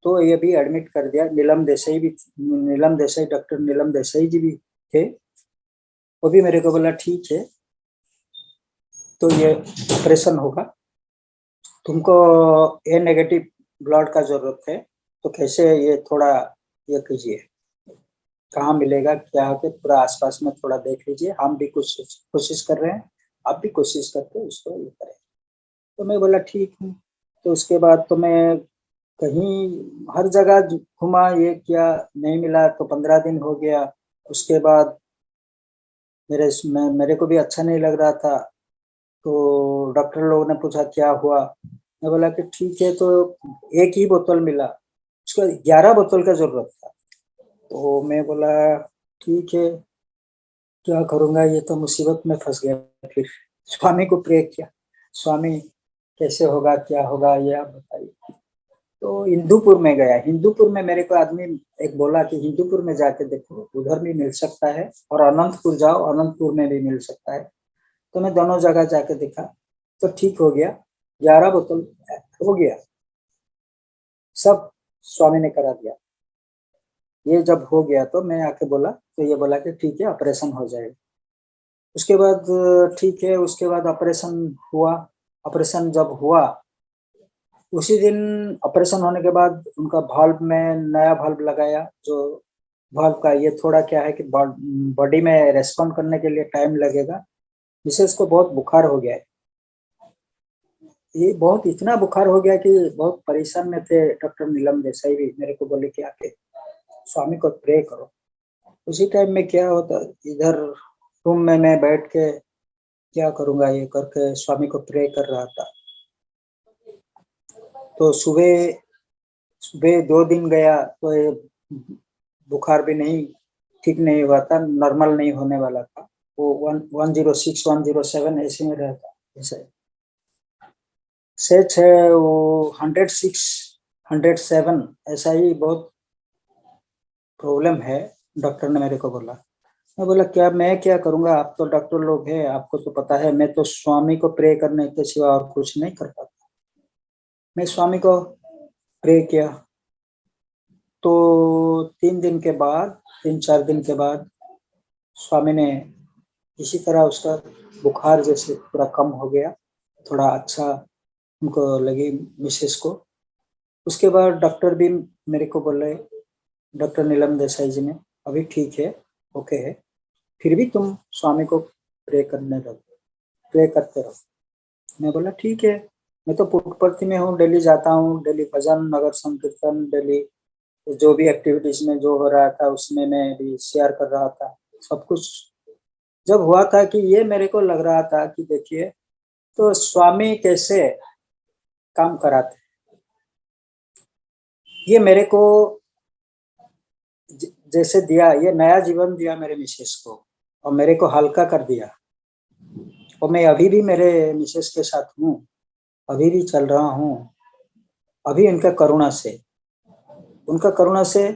तो ये भी एडमिट कर दिया। नीलम देसाई, डॉक्टर नीलम देसाई जी भी थे। वो भी मेरे को बोला ठीक है तो ये ऑपरेशन होगा, तुमको ए नेगेटिव ब्लड का जरूरत है, तो कैसे ये थोड़ा ये कीजिए, कहाँ मिलेगा क्या होते पूरा आसपास में थोड़ा देख लीजिए, हम भी कुछ कोशिश कर रहे हैं, आप भी कोशिश करके उसको ये करें। तो मैं बोला ठीक हूँ। तो उसके बाद तो मैं कहीं हर जगह घुमा, ये किया, नहीं मिला। तो 15 दिन हो गया। उसके बाद मेरे को भी अच्छा नहीं लग रहा था। तो डॉक्टर लोगों ने पूछा क्या हुआ, मैं बोला कि ठीक है। तो एक ही बोतल मिला, उसका 11 बोतल का जरूरत था। तो मैं बोला ठीक है, क्या करूंगा, ये तो मुसीबत में फंस गया। फिर स्वामी को प्रे किया, स्वामी कैसे होगा क्या होगा ये आप बताइए। तो हिंदूपुर में गया। हिंदूपुर में मेरे को आदमी एक बोला कि हिंदूपुर में जाके देखो, उधर भी मिल सकता है, और अनंतपुर जाओ, अनंतपुर में भी मिल सकता है। तो मैं दोनों जगह जाके देखा, तो ठीक हो गया। 11 बोतल हो गया, सब स्वामी ने करा दिया। ये जब हो गया तो मैं आके बोला, तो ये बोला कि ठीक है ऑपरेशन हो जाएगा। उसके बाद ठीक है, उसके बाद ऑपरेशन हुआ। ऑपरेशन जब हुआ उसी दिन, ऑपरेशन होने के बाद उनका वाल्व में नया वाल्व लगाया। जो वाल्व का ये थोड़ा क्या है कि बॉडी में रेस्पॉन्ड करने के लिए टाइम लगेगा। विशेष को बहुत बुखार हो गया है, ये बहुत इतना बुखार हो गया कि बहुत परेशान में थे। डॉक्टर नीलम देसाई भी मेरे को बोले कि आके स्वामी को प्रे करो। उसी टाइम में क्या होता, इधर रूम में मैं बैठ के क्या करूंगा ये करके स्वामी को प्रे कर रहा था। तो सुबह सुबह 2 दिन गया तो ये बुखार भी नहीं ठीक नहीं हुआ था, नॉर्मल नहीं होने वाला था। वो 106 107 ऐसे में रहता, ऐसे सच है। वो 106 107 ऐसा ही बहुत प्रॉब्लम है, डॉक्टर ने मेरे को बोला। मैं बोला क्या, मैं क्या करूंगा, आप तो डॉक्टर लोग हैं, आपको तो पता है, मैं तो स्वामी को प्रे करने के सिवा और कुछ नहीं कर पाता। मैं स्वामी को प्रे किया। तो 3 4 दिन के बाद स्वामी ने किसी तरह उसका बुखार जैसे पूरा कम हो गया, थोड़ा अच्छा उनको लगी मिसेस को। उसके बाद डॉक्टर भी मेरे को बोले, डॉक्टर नीलम देसाई जी ने, अभी ठीक है, ओके है, फिर भी तुम स्वामी को प्रे करने रहो, प्रे करते रहो। मैं बोला ठीक है। मैं तो पुटपर्थी में हूँ, डेली जाता हूँ, डेली भजन, नगर संकीर्तन, डेली जो भी एक्टिविटीज में जो हो रहा था उसमें मैं भी शेयर कर रहा था सब कुछ। जब हुआ था कि ये मेरे को लग रहा था कि देखिए तो स्वामी कैसे काम कराते, ये मेरे को जैसे दिया, ये नया जीवन दिया मेरे मिसेस को, और मेरे को हल्का कर दिया। और मैं अभी भी मेरे मिसेस के साथ हूँ, अभी भी चल रहा हूँ, अभी उनका करुणा से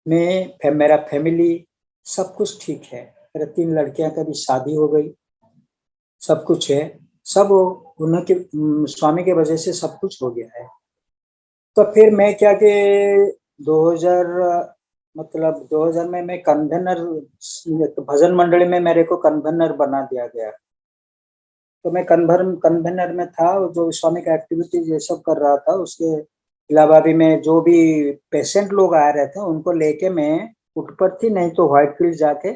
मेरा फैमिली सब कुछ ठीक है। मेरे 3 लड़कियां का भी शादी हो गई, सब कुछ है, सब उनके स्वामी के वजह से सब कुछ हो गया है। तो फिर मैं क्या कि 2000 मतलब 2000 में मैं कन्वेनर, भजन मंडली में मेरे को कन्वेनर बना दिया गया। तो मैं कन्वेनर में था, जो स्वामी का एक्टिविटीज ये सब कर रहा था। उसके अलावा भी मैं जो भी पेशेंट लोग आ रहे थे उनको लेके मैं पुटपर्थी नहीं तो व्हाइटफील्ड जाके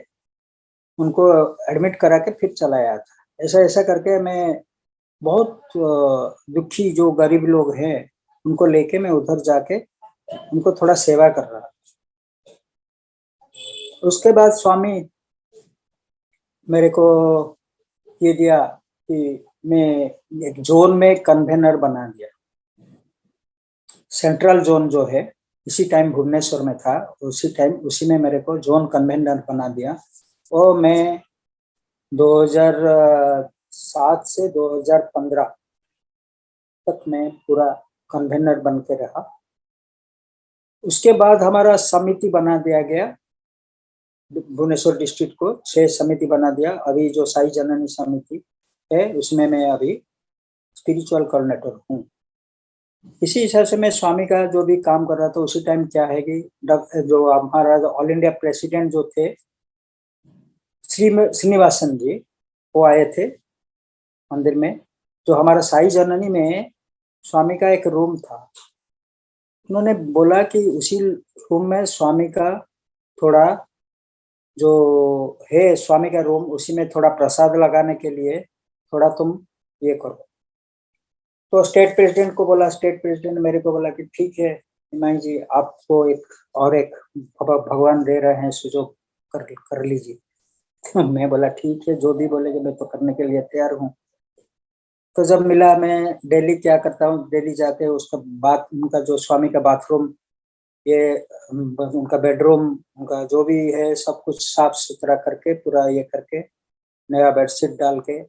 उनको एडमिट करा के फिर चला आया था। ऐसा ऐसा करके मैं बहुत दुखी जो गरीब लोग हैं उनको लेके मैं उधर जाके उनको थोड़ा सेवा कर रहा था। उसके बाद स्वामी मेरे को ये दिया कि मैं एक जोन में कन्वेनर बना दिया। सेंट्रल जोन जो है, इसी टाइम भुवनेश्वर में था, उसी में मेरे को जोन कन्वेनर बना दिया। और मैं 2007 से 2015 तक मैं पूरा कन्वेनर बन के रहा। उसके बाद हमारा समिति बना दिया गया, भुवनेश्वर डिस्ट्रिक्ट को 6 समिति बना दिया। अभी जो साई जननी समिति है उसमें मैं अभी स्पिरिचुअल कोऑर्डिनेटर हूँ। इसी हिसाब से मैं स्वामी का जो भी काम कर रहा था उसी टाइम क्या है कि जो हमारा ऑल इंडिया प्रेसिडेंट जो थे श्रीनिवासन जी, वो आए थे मंदिर में। जो हमारा साई जननी में स्वामी का एक रूम था, उन्होंने बोला कि उसी रूम में स्वामी का थोड़ा जो है स्वामी का रूम, उसी में थोड़ा प्रसाद लगाने के लिए थोड़ा तुम ये करो। तो स्टेट प्रेसिडेंट को बोला, स्टेट प्रेसिडेंट मेरे को बोला कि ठीक है हिमांश जी, आपको एक भगवान दे रहे हैं सुजोग, कर लीजिए। मैं बोला ठीक है, जो भी बोलेगे मैं तो करने के लिए तैयार हूँ। तो जब मिला, मैं डेली क्या करता हूँ, डेली जाके उसका उनका जो स्वामी का बाथरूम, ये उनका बेडरूम, उनका जो भी है सब कुछ साफ सुथरा करके, पूरा ये करके, नया बेडशीट डाल के,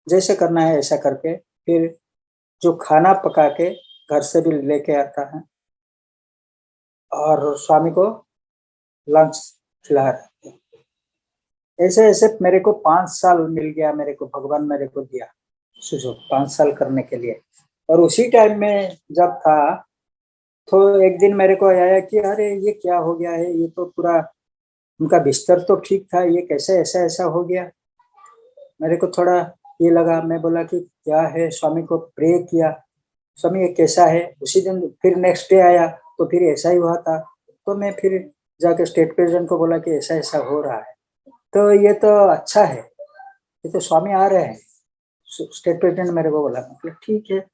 जैसे करना है ऐसा करके, फिर जो खाना पका के घर से भी लेके आता है और स्वामी को लंच खिला रहे हैं। ऐसे ऐसे मेरे को 5 साल मिल गया, मेरे को भगवान मेरे को दिया सुजोग 5 साल करने के लिए। और उसी टाइम में जब था तो एक दिन मेरे को आया कि अरे ये क्या हो गया है, ये तो पूरा उनका बिस्तर तो ठीक था, ये कैसे ऐसा ऐसा हो गया। मेरे को थोड़ा ये लगा, मैं बोला कि क्या है, स्वामी को प्रे किया, स्वामी ये कैसा है। उसी दिन फिर नेक्स्ट डे आया तो फिर ऐसा ही हुआ था। तो मैं फिर जाके स्टेट प्रेसिडेंट को बोला कि ऐसा ऐसा हो रहा है, तो ये तो अच्छा है, ये तो स्वामी आ रहे हैं। स्टेट प्रेसिडेंट मेरे को बोला, मतलब ठीक है।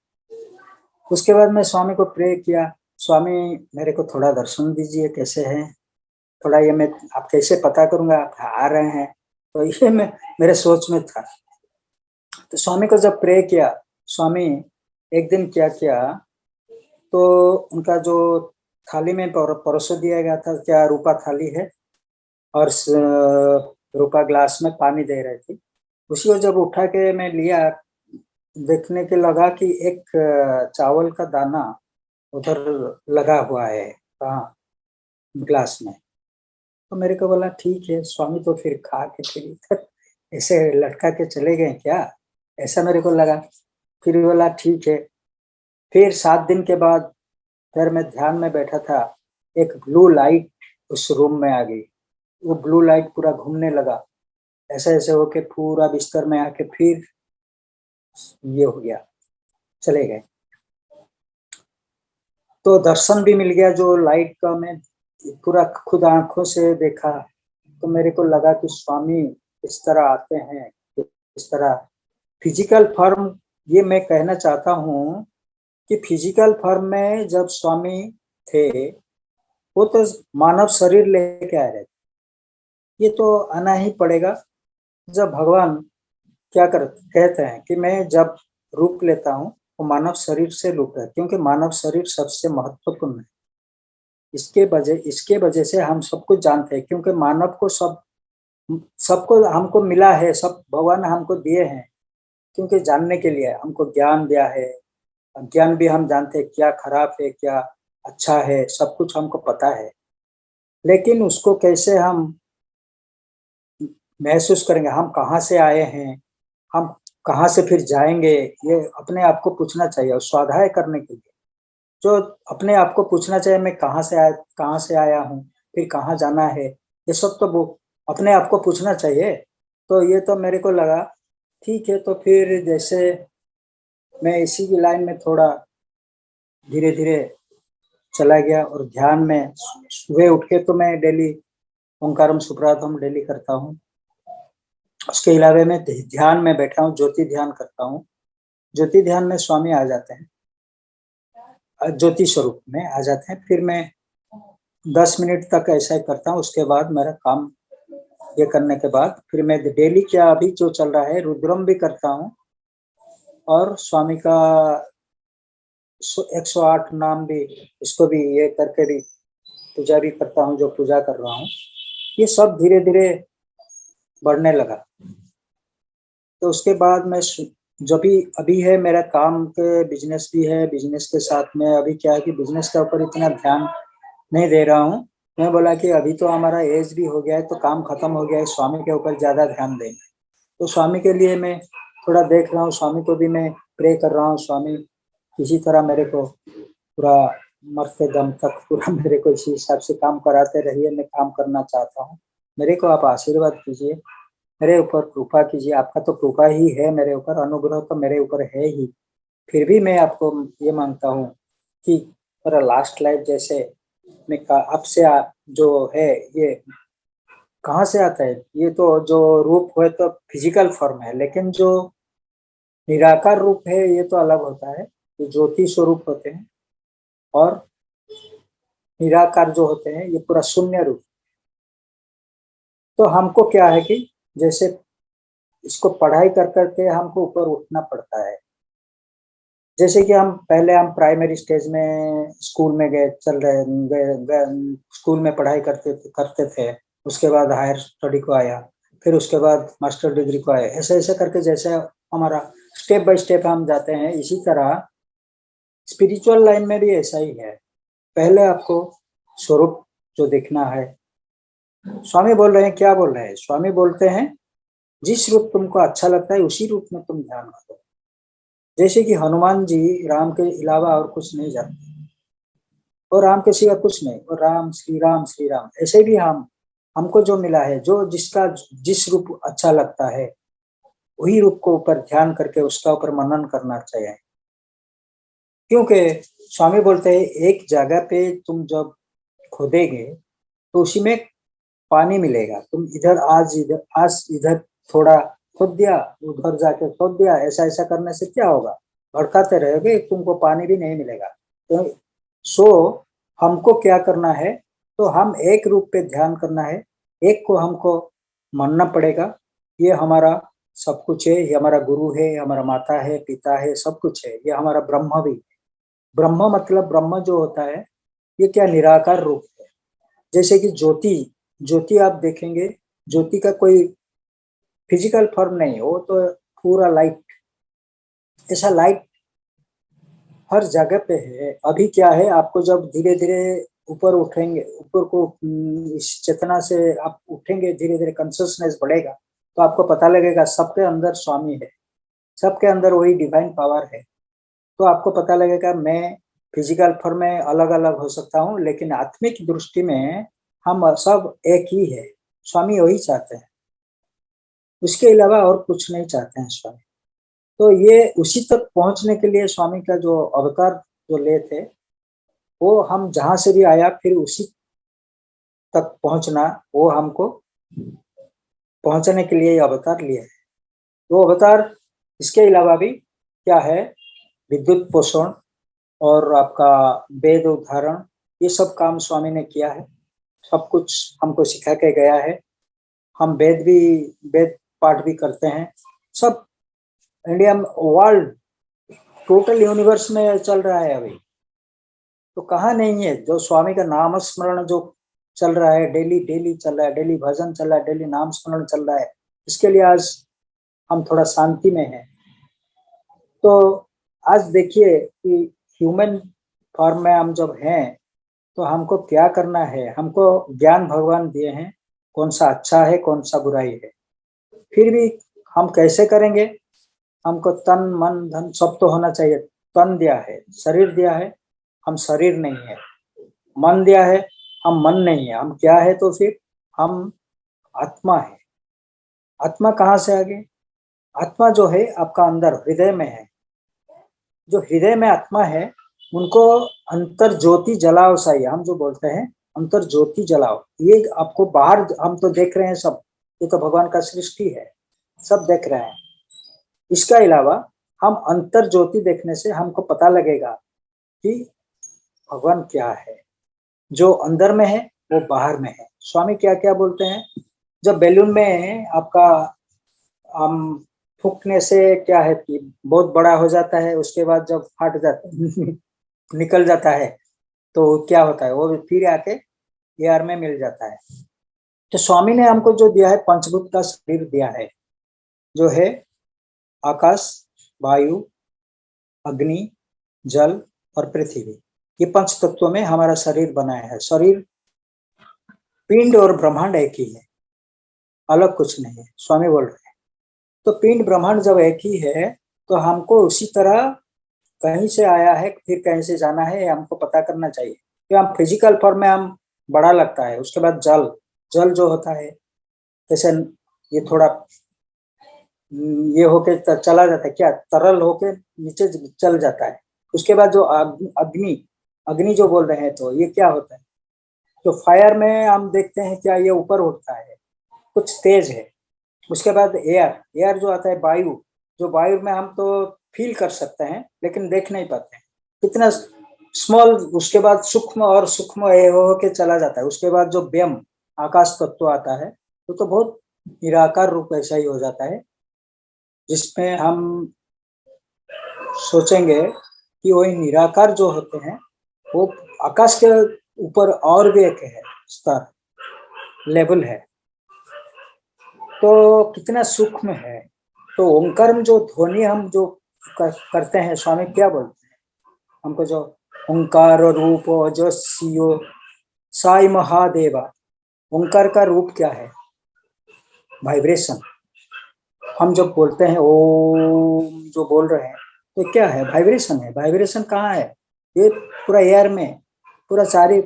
उसके बाद मैं स्वामी को प्रे किया, स्वामी मेरे को थोड़ा दर्शन दीजिए, कैसे हैं, थोड़ा ये मैं आप कैसे पता करूंगा आप आ रहे हैं। तो ये मैं मेरे सोच में था। तो स्वामी को जब प्रे किया, स्वामी एक दिन क्या किया, तो उनका जो थाली में परोसा दिया गया था, क्या रूपा थाली है, और रूपा ग्लास में पानी दे रही थी, उसी को जब उठा के मैं लिया, देखने के लगा कि एक चावल का दाना उधर लगा हुआ है, कहाँ, ग्लास में। तो मेरे को बोला ठीक है, स्वामी तो फिर खा के फिर इधर ऐसे लटका के चले गए क्या, ऐसा मेरे को लगा। फिर बोला ठीक है। फिर 7 दिन के बाद फिर मैं ध्यान में बैठा था, एक ब्लू लाइट उस रूम में आ गई। वो ब्लू लाइट पूरा घूमने लगा, ऐसे ऐसे होके पूरा बिस्तर में आके फिर ये हो गया, चले गए। तो दर्शन भी मिल गया जो लाइट का, मैं पूरा खुद आंखों से देखा। तो मेरे को लगा कि स्वामी इस तरह आते हैं, इस तरह फिजिकल फॉर्म। ये मैं कहना चाहता हूँ कि फिजिकल फॉर्म में जब स्वामी थे, वो तो मानव शरीर लेके आ रहे थे, ये तो आना ही पड़ेगा। जब भगवान क्या कहते हैं कि मैं जब रूप लेता हूँ वो मानव शरीर से रूप है, क्योंकि मानव शरीर सबसे महत्वपूर्ण है। इसके वजह से हम सब कुछ जानते हैं, क्योंकि मानव को सबको हमको मिला है, सब भगवान हमको दिए हैं, क्योंकि जानने के लिए हमको ज्ञान दिया है। ज्ञान भी हम जानते हैं क्या खराब है क्या अच्छा है, सब कुछ हमको पता है। लेकिन उसको कैसे हम महसूस करेंगे, हम कहाँ से आए हैं, हम कहाँ से फिर जाएंगे, ये अपने आप को पूछना चाहिए। और स्वाध्याय करने के लिए जो अपने आप को पूछना चाहिए, मैं कहाँ से आया हूँ, फिर कहाँ जाना है, ये सब तो वो अपने आप को पूछना चाहिए। तो ये तो मेरे को लगा ठीक है। तो फिर जैसे मैं इसी की लाइन में थोड़ा धीरे धीरे चला गया, और ध्यान में सुबह उठ के तो मैं डेली ओंकारम सुप्रातम डेली करता हूँ। उसके अलावा मैं ध्यान में बैठा हूँ, ज्योति ध्यान करता हूँ। ज्योति ध्यान में स्वामी आ जाते हैं, ज्योति स्वरूप में आ जाते हैं। फिर मैं 10 मिनट तक ऐसा ही करता हूँ। उसके बाद मेरा काम ये करने के बाद फिर मैं डेली क्या अभी जो चल रहा है, रुद्रम भी करता हूँ, और स्वामी का 108 नाम भी, इसको भी ये करके भी पूजा भी करता हूँ, जो पूजा कर रहा हूँ। ये सब धीरे धीरे बढ़ने लगा। तो उसके बाद मैं जो भी अभी है मेरा काम के बिजनेस भी है, बिजनेस के साथ में अभी क्या है कि बिजनेस के ऊपर इतना ध्यान नहीं दे रहा हूँ। मैं बोला कि अभी तो हमारा एज भी हो गया है, तो काम खत्म हो गया है, स्वामी के ऊपर ज्यादा ध्यान दें। तो स्वामी के लिए मैं थोड़ा देख रहा हूँ, स्वामी को भी मैं प्रे कर रहा हूँ, स्वामी किसी तरह मेरे को पूरा मरते दम तक पूरा मेरे को इसी हिसाब से काम कराते रहिए, मैं काम करना चाहता हूँ। मेरे को आप आशीर्वाद कीजिए, मेरे ऊपर कृपा कीजिए। आपका तो कृपा ही है मेरे ऊपर, अनुग्रह तो मेरे ऊपर है ही। फिर भी मैं आपको ये मांगता हूँ कि मेरा लास्ट लाइफ जैसे मैं आपसे जो है ये कहाँ से आता है? ये तो जो रूप है तो फिजिकल फॉर्म है, लेकिन जो निराकार रूप है ये तो अलग होता है। ये ज्योति स्वरूप होते हैं और निराकार जो होते हैं ये पूरा शून्य रूप। तो हमको क्या है कि जैसे इसको पढ़ाई कर करके हमको ऊपर उठना पड़ता है। जैसे कि हम प्राइमरी स्टेज में स्कूल में गए, चल रहे गए स्कूल में पढ़ाई करते थे। उसके बाद हायर स्टडी को आया, फिर उसके बाद मास्टर डिग्री को आया। ऐसे ऐसे करके जैसे हमारा स्टेप बाय स्टेप हम जाते हैं, इसी तरह स्पिरिचुअल लाइन में भी ऐसा ही है। पहले आपको स्वरूप जो देखना है, स्वामी बोल रहे हैं, क्या बोल रहे हैं? स्वामी बोलते हैं जिस रूप तुमको अच्छा लगता है उसी रूप में तुम ध्यान करो। जैसे कि हनुमान जी राम के अलावा और कुछ नहीं जानते, और राम के सिवा कुछ नहीं, और राम श्री राम। ऐसे भी हमको जो मिला है, जो जिसका जिस रूप अच्छा लगता है वही रूप को ऊपर ध्यान करके उसका ऊपर मनन करना चाहिए। क्योंकि स्वामी बोलते हैं एक जगह पे तुम जब खोदेंगे तो उसी में पानी मिलेगा। तुम आज इधर थोड़ा खोद दिया, उधर जाके खोद दिया, ऐसा ऐसा करने से क्या होगा? भड़काते रहोगे, तुमको पानी भी नहीं मिलेगा। तो सो हमको क्या करना है? तो हम एक रूप पे ध्यान करना है, एक को हमको मानना पड़ेगा। ये हमारा सब कुछ है, ये हमारा गुरु है, हमारा माता है, पिता है, सब कुछ है। ये हमारा ब्रह्म भी। ब्रह्म मतलब ब्रह्म जो होता है ये क्या निराकार रूप है। जैसे कि ज्योति, ज्योति आप देखेंगे, ज्योति का कोई फिजिकल फॉर्म नहीं है, वो तो पूरा लाइट। ऐसा लाइट हर जगह पे है। अभी क्या है, आपको जब धीरे धीरे ऊपर उठेंगे, ऊपर को इस चेतना से आप उठेंगे, धीरे धीरे कॉन्शियसनेस बढ़ेगा, तो आपको पता लगेगा सबके अंदर स्वामी है, सबके अंदर वही डिवाइन पावर है। तो आपको पता लगेगा मैं फिजिकल फॉर्म में अलग अलग हो सकता हूँ, लेकिन आत्मिक दृष्टि में हम सब एक ही है। स्वामी वही चाहते हैं, उसके अलावा और कुछ नहीं चाहते हैं स्वामी। तो ये उसी तक पहुंचने के लिए स्वामी का जो अवतार जो ले थे, वो हम जहां से भी आया फिर उसी तक पहुंचना, वो हमको पहुंचने के लिए अवतार लिया है। वो अवतार इसके अलावा भी क्या है, विद्युत पोषण और आपका वेद उद्धारण, ये सब काम स्वामी ने किया है। सब कुछ हमको सिखा के गया है। हम वेद पाठ भी करते हैं। सब इंडिया वर्ल्ड टोटल यूनिवर्स में चल रहा है अभी। तो कहाँ नहीं है जो स्वामी का नाम स्मरण जो चल रहा है, डेली डेली चल रहा है, डेली भजन चल रहा है, डेली नाम स्मरण चल रहा है। इसके लिए आज हम थोड़ा शांति में हैं। तो आज देखिए कि ह्यूमन फॉर्म में हम जब हैं तो हमको क्या करना है? हमको ज्ञान भगवान दिए हैं, कौन सा अच्छा है कौन सा बुराई है। फिर भी हम कैसे करेंगे? हमको तन मन धन सब तो होना चाहिए। तन दिया है, शरीर दिया है, हम शरीर नहीं है। मन दिया है, हम मन नहीं है। हम क्या है? तो फिर हम आत्मा है। आत्मा कहाँ से आ गई? आत्मा जो है आपका अंदर हृदय में है। जो हृदय में आत्मा है उनको अंतर ज्योति जलाओ सही, हम जो बोलते हैं अंतर ज्योति जलाओ। ये आपको बाहर हम तो देख रहे हैं सब, ये तो भगवान का सृष्टि है, सब देख रहे हैं। इसके अलावा हम अंतर ज्योति देखने से हमको पता लगेगा कि भगवान क्या है। जो अंदर में है वो बाहर में है। स्वामी क्या क्या बोलते हैं, जब बैलून में आपका हम फूकने से क्या है कि बहुत बड़ा हो जाता है, उसके बाद जब फट जाता निकल जाता है तो क्या होता है, वो फिर आके एयर में मिल जाता है। तो स्वामी ने हमको जो दिया है पंचभूत का शरीर दिया है, जो है आकाश, वायु, अग्नि, जल और पृथ्वी। ये पंच तत्वों में हमारा शरीर बनाया है। शरीर, पिंड और ब्रह्मांड एक ही है, अलग कुछ नहीं है। स्वामी बोल रहे हैं तो पिंड ब्रह्मांड जब एक ही है तो हमको उसी तरह कहीं से आया है फिर कहीं से जाना है, हमको पता करना चाहिए कि हम फिजिकल फॉर्म में हम बड़ा लगता है। उसके बाद जल जल जो होता है, जैसे ये थोड़ा ये होके चला जाता है, क्या तरल होके नीचे चल जाता है। उसके बाद जो अग्नि अग्नि जो बोल रहे हैं, तो ये क्या होता है? तो फायर में हम देखते हैं क्या ये ऊपर उठता है, कुछ तेज है। उसके बाद एयर एयर जो आता है, वायु, जो वायु में हम तो फील कर सकते हैं लेकिन देख नहीं पाते हैं, कितना स्मॉल। उसके बाद सूक्ष्म और सूक्ष्म हो के चला जाता है। उसके बाद जो व्यम आकाश तत्व आता है तो बहुत निराकार रूप ऐसा ही हो जाता है, जिसमें हम सोचेंगे कि वही निराकार जो होते हैं वो आकाश के ऊपर और भी एक है, स्तर लेवल है, तो कितना सूक्ष्म है। तो ओंकार में जो ध्वनि हम जो करते हैं, स्वामी क्या बोलते हैं हमको? जो ओंकार रूप जो सियो साई महादेवा, ओंकार का रूप क्या है? वाइब्रेशन। हम जब बोलते हैं ओम जो बोल रहे हैं तो क्या है? वाइब्रेशन है। वाइब्रेशन कहाँ है? ये पूरा एयर में पूरा सारी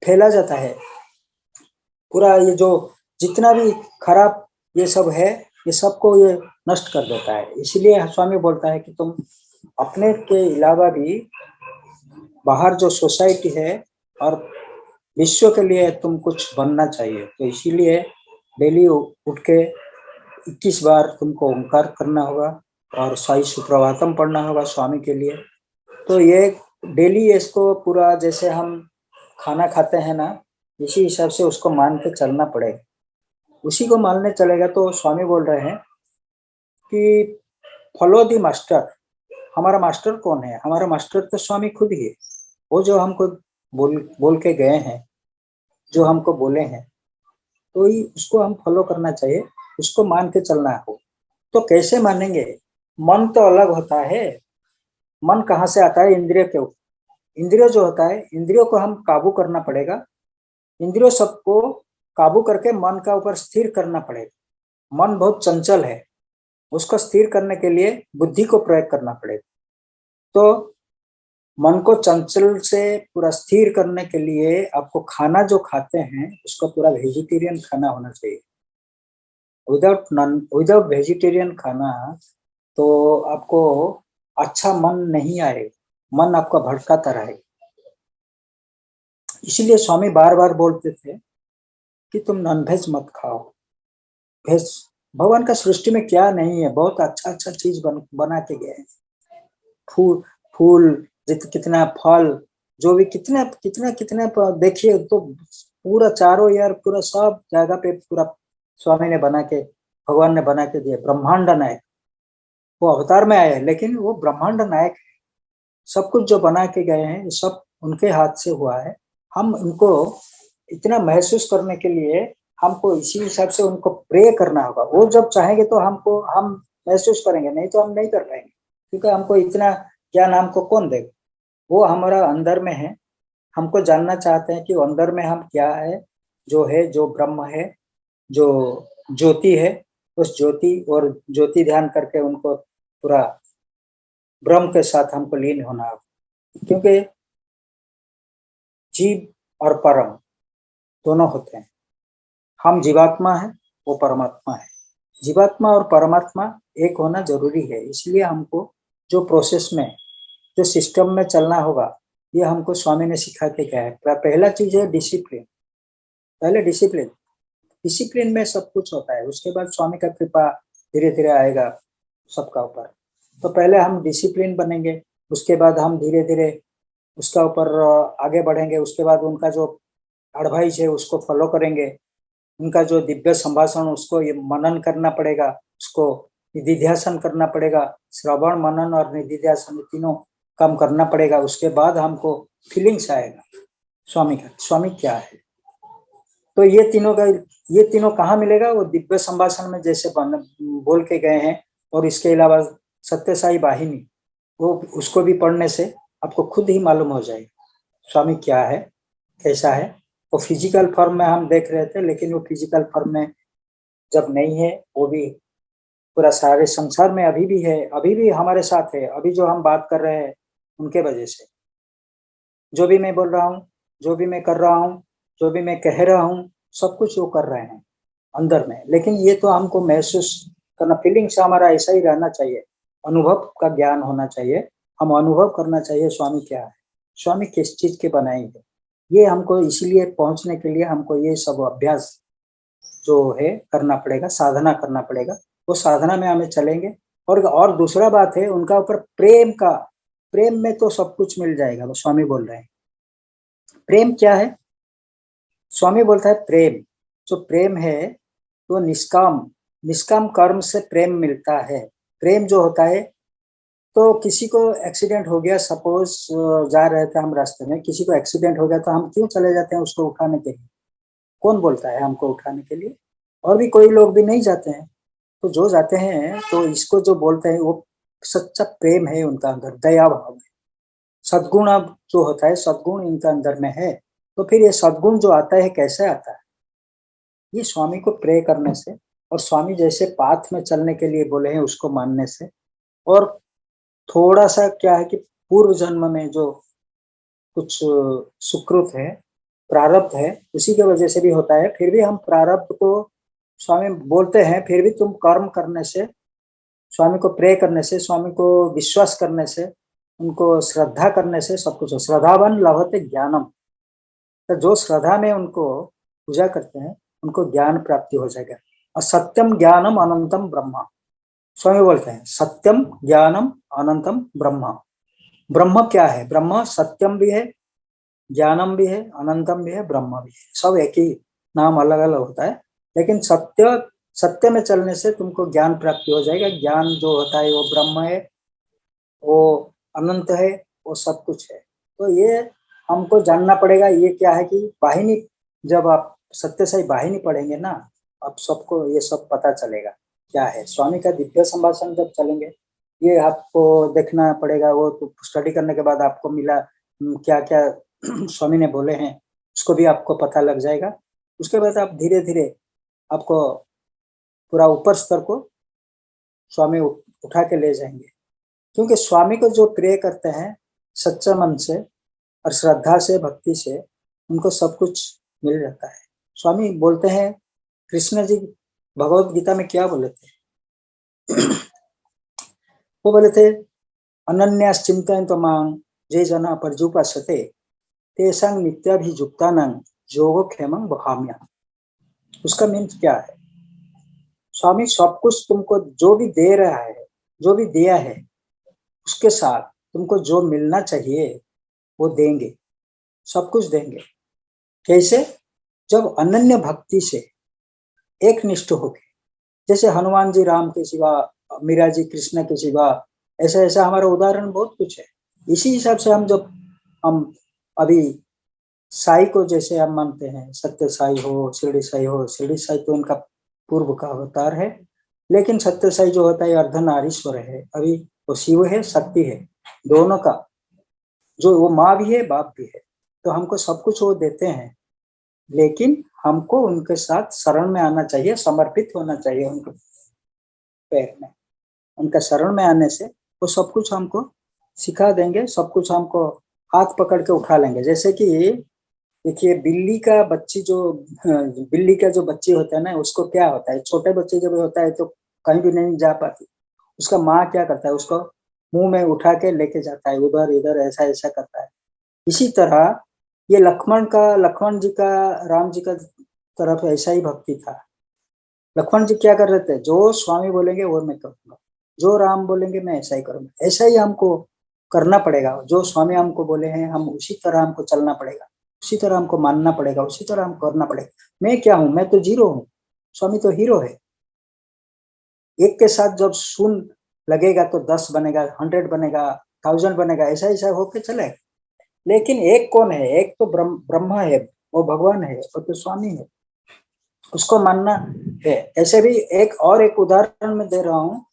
फैला जाता है। पूरा ये जो जितना भी खराब ये सब है, ये सबको ये नष्ट कर देता है। इसलिए स्वामी बोलता है कि तुम अपने के अलावा भी बाहर जो सोसाइटी है और विश्व के लिए तुम कुछ बनना चाहिए। तो इसीलिए डेली उठ के 21 बार तुमको ओंकार करना होगा और साई सुप्रभातम पढ़ना होगा स्वामी के लिए। तो ये डेली इसको पूरा, जैसे हम खाना खाते हैं ना, इसी हिसाब से उसको मान के चलना पड़ेगा। उसी को मानने चलेगा तो स्वामी बोल रहे हैं कि फॉलो द मास्टर। हमारा मास्टर कौन है? हमारा मास्टर तो स्वामी खुद ही है। वो जो हमको बोल के गए हैं, जो हमको बोले हैं, तो ही उसको हम फॉलो करना चाहिए, उसको मान के चलना हो। तो कैसे मानेंगे? मन तो अलग होता है। मन कहाँ से आता है? इंद्रिय के ऊपर। इंद्रिय जो होता है, इंद्रियों को हम काबू करना पड़ेगा। इंद्रियों सबको काबू करके मन का ऊपर स्थिर करना पड़ेगा। मन बहुत चंचल है, उसको स्थिर करने के लिए बुद्धि को प्रयोग करना पड़ेगा। तो मन को चंचल से पूरा स्थिर करने के लिए आपको खाना जो खाते हैं उसको पूरा वेजिटेरियन खाना होना चाहिए। विदाउट वेजिटेरियन खाना तो आपको अच्छा मन नहीं आएगा, मन आपका भटकाता रहेगा। इसीलिए स्वामी बार बार बोलते थे कि तुम नॉनवेज मत खाओ। वेज, भगवान का सृष्टि में क्या नहीं है, बहुत अच्छा अच्छा चीज बना के गए। फूल फूल कितना फल, जो भी कितना कितना कितना देखिए तो पूरा चारों यार पूरा सब जगह पे पूरा स्वामी ने बना के, भगवान ने बना के दिया। ब्रह्मांड नायक, वो अवतार में आए हैं लेकिन वो ब्रह्मांड नायक है। सब कुछ जो बना के गए हैं सब उनके हाथ से हुआ है। हम इनको इतना महसूस करने के लिए हमको इसी हिसाब से उनको प्रे करना होगा। वो जब चाहेंगे तो हमको हम महसूस करेंगे, नहीं तो हम नहीं कर पाएंगे, क्योंकि हमको इतना ज्ञान हमको कौन देगा? वो हमारा अंदर में है। हमको जानना चाहते हैं कि अंदर में हम क्या है, जो ब्रह्म है, जो ज्योति है। उस ज्योति और ज्योति ध्यान करके उनको पूरा ब्रह्म के साथ हमको लीन होना होगा। क्योंकि जीव और परम दोनों होते हैं। हम जीवात्मा है, वो परमात्मा है। जीवात्मा और परमात्मा एक होना जरूरी है। इसलिए हमको जो प्रोसेस में, जो सिस्टम में चलना होगा, ये हमको स्वामी ने सिखा के गया है। पहला चीज है डिसिप्लिन। पहले डिसिप्लिन, डिसिप्लिन में सब कुछ होता है। उसके बाद स्वामी का कृपा धीरे धीरे आएगा सबका ऊपर। तो पहले हम डिसिप्लिन बनेंगे, उसके बाद हम धीरे धीरे उसका ऊपर आगे बढ़ेंगे। उसके बाद उनका जो एडवाइस है उसको फॉलो करेंगे। उनका जो दिव्य संभाषण, उसको ये मनन करना पड़ेगा, उसको निधिध्यासन करना पड़ेगा। श्रवण, मनन और निधिध्यासन तीनों काम करना पड़ेगा। उसके बाद हमको फीलिंग्स आएगा स्वामी का, स्वामी क्या है। तो ये तीनों कहाँ मिलेगा? वो दिव्य संभाषण में जैसे बोल के गए हैं। और इसके अलावा सत्य साई वाहिनी, वो उसको भी पढ़ने से आपको खुद ही मालूम हो जाएगा स्वामी क्या है, कैसा है। वो फिजिकल फॉर्म में हम देख रहे थे, लेकिन वो फिजिकल फॉर्म में जब नहीं है, वो भी पूरा सारे संसार में अभी भी है, अभी भी हमारे साथ है। अभी जो हम बात कर रहे हैं उनके वजह से, जो भी मैं बोल रहा हूँ, जो भी मैं कर रहा हूँ, जो भी मैं कह रहा हूँ, सब कुछ वो कर रहे हैं अंदर में। लेकिन ये तो हमको महसूस करना, फीलिंग से हमारा ऐसा ही रहना चाहिए, अनुभव का ज्ञान होना चाहिए। हम अनुभव करना चाहिए स्वामी क्या है, स्वामी किस चीज के बनाएंगे। ये हमको इसीलिए पहुंचने के लिए हमको ये सब अभ्यास जो है करना पड़ेगा, साधना करना पड़ेगा। वो साधना में हमें चलेंगे। और दूसरा बात है उनका ऊपर प्रेम का, प्रेम में तो सब कुछ मिल जाएगा। वो स्वामी बोल रहे हैं प्रेम क्या है। स्वामी बोलता है प्रेम, जो प्रेम है वो निष्काम, निष्काम कर्म से प्रेम मिलता है। प्रेम जो होता है, तो किसी को एक्सीडेंट हो गया, सपोज जा रहे थे हम रास्ते में, किसी को एक्सीडेंट हो गया तो हम क्यों चले जाते हैं उसको उठाने के लिए? कौन बोलता है हमको उठाने के लिए? और भी कोई लोग भी नहीं जाते हैं। तो जो जाते हैं तो इसको जो बोलते हैं वो सच्चा प्रेम है उनका अंदर, दया भाव है। सद्गुण अब जो होता है, सद्गुण इनका अंदर में है। तो फिर ये सद्गुण जो आता है कैसे आता है? ये स्वामी को प्रे करने से, और स्वामी जैसे पाथ में चलने के लिए बोले हैं उसको मानने से। और थोड़ा सा क्या है कि पूर्व जन्म में जो कुछ सुकृत है, प्रारब्ध है, उसी की वजह से भी होता है। फिर भी हम प्रारब्ध को स्वामी बोलते हैं, फिर भी तुम कर्म करने से, स्वामी को प्रे करने से, स्वामी को विश्वास करने से, उनको श्रद्धा करने से सब कुछ हो। श्रद्धावान लभते ज्ञानम। तो जो श्रद्धा में उनको पूजा करते हैं उनको ज्ञान प्राप्ति हो जाएगा। और सत्यम ज्ञानम अनंतम ब्रह्म, स्वामी बोलते हैं सत्यम ज्ञानम अनंतम ब्रह्म। ब्रह्म क्या है? ब्रह्म सत्यम भी है, ज्ञानम भी है, अनंतम भी है, ब्रह्म भी है। सब एक ही नाम, अलग अलग होता है, लेकिन सत्य, सत्य में चलने से तुमको ज्ञान प्राप्ति हो जाएगा। ज्ञान जो होता है वो ब्रह्म है, वो अनंत है, वो सब कुछ है। तो ये हमको जानना पड़ेगा। ये क्या है कि वाहिनी, जब आप सत्य से वाहिनी पढ़ेंगे ना, अब सबको ये सब पता चलेगा क्या है। स्वामी का दिव्य संभाषण जब चलेंगे, ये आपको देखना पड़ेगा। वो तो स्टडी करने के बाद आपको मिला क्या क्या स्वामी ने बोले हैं, उसको भी आपको पता लग जाएगा। उसके बाद आप धीरे धीरे आपको पूरा ऊपर स्तर को स्वामी उठा के ले जाएंगे। क्योंकि स्वामी को जो प्रे करते हैं सच्चा मन से और श्रद्धा से, भक्ति से, उनको सब कुछ मिल जाता है। स्वामी बोलते हैं, कृष्ण जी भगवत गीता में क्या बोले थे? वो बोले थे अनन्यास चिंतयन्तो मां ये जना पर्युपासते तेषां नित्याभियुक्तानां योगक्षेमं वहाम्यहम्। उसका मीन्स क्या है? स्वामी सब कुछ तुमको जो भी दे रहा है, जो भी दिया है, उसके साथ तुमको जो मिलना चाहिए वो देंगे, सब कुछ देंगे। कैसे? जब अनन्य भक्ति से एक निष्ठ होके, जैसे हनुमान जी राम के सिवा, मीरा जी कृष्ण के सिवा, ऐसा ऐसा हमारा उदाहरण बहुत कुछ है। इसी हिसाब से हम अभी साई को जैसे हम मानते हैं, सत्य साई हो, शिरडी साई हो, शिरडी साई तो इनका पूर्व का अवतार है, लेकिन सत्य साई जो होता है अर्धनारीश्वर है। अभी वो शिव है, शक्ति है, दोनों का, जो वो माँ भी है, बाप भी है। तो हमको सब कुछ वो देते हैं, लेकिन हमको उनके साथ शरण में आना चाहिए, समर्पित होना चाहिए उनके पैर में। उनका शरण में आने से वो सब कुछ हमको सिखा देंगे, सब कुछ हमको हाथ पकड़ के उठा लेंगे। जैसे कि देखिए, बिल्ली का बच्ची जो, बिल्ली का जो बच्ची होता है ना, उसको क्या होता है, छोटे बच्चे जब होता है तो कहीं भी नहीं जा पाती, उसका माँ क्या करता है, उसको मुंह में उठा के लेके जाता है, उधर इधर ऐसा ऐसा करता है। इसी तरह ये लक्ष्मण जी का, राम जी का तरफ ऐसा ही भक्ति था। लक्ष्मण जी क्या कर रहे थे? जो स्वामी बोलेंगे वो मैं करूंगा, जो राम बोलेंगे मैं ऐसा ही करूंगा। ऐसा ही हमको करना पड़ेगा। जो स्वामी हमको बोले हैं हम उसी तरह हमको चलना पड़ेगा, उसी तरह हमको मानना पड़ेगा, उसी तरह हमको करना पड़ेगा। मैं क्या हूँ? मैं तो जीरो हूँ, स्वामी तो हीरो है। एक के साथ जब सुन लगेगा तो 10 बनेगा, 100 बनेगा, 1000 बनेगा, ऐसा ऐसा होके चलेगा। लेकिन एक कौन है? एक तो ब्रह्मा है, वो भगवान है, वो तो स्वामी है, उसको मानना है। ऐसे भी एक उदाहरण मैं दे रहा हूँ।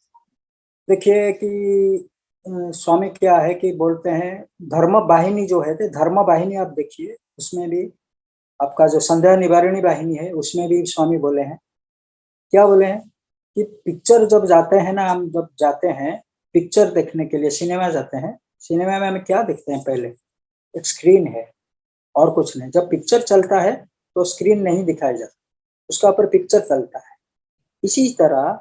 देखिए कि स्वामी क्या है कि बोलते हैं धर्म वाहिनी जो है, धर्म वाहिनी आप देखिए, उसमें भी आपका जो संध्या निवारिणी वाहिनी है, उसमें भी स्वामी बोले हैं, क्या बोले हैं? कि पिक्चर जब जाते हैं ना, हम जब जाते हैं पिक्चर देखने के लिए, सिनेमा जाते हैं, सिनेमा में हमें क्या देखते हैं? पहले एक स्क्रीन है और कुछ नहीं। जब पिक्चर चलता है तो स्क्रीन नहीं दिखाई जाता, उसका ऊपर पिक्चर चलता है। इसी तरह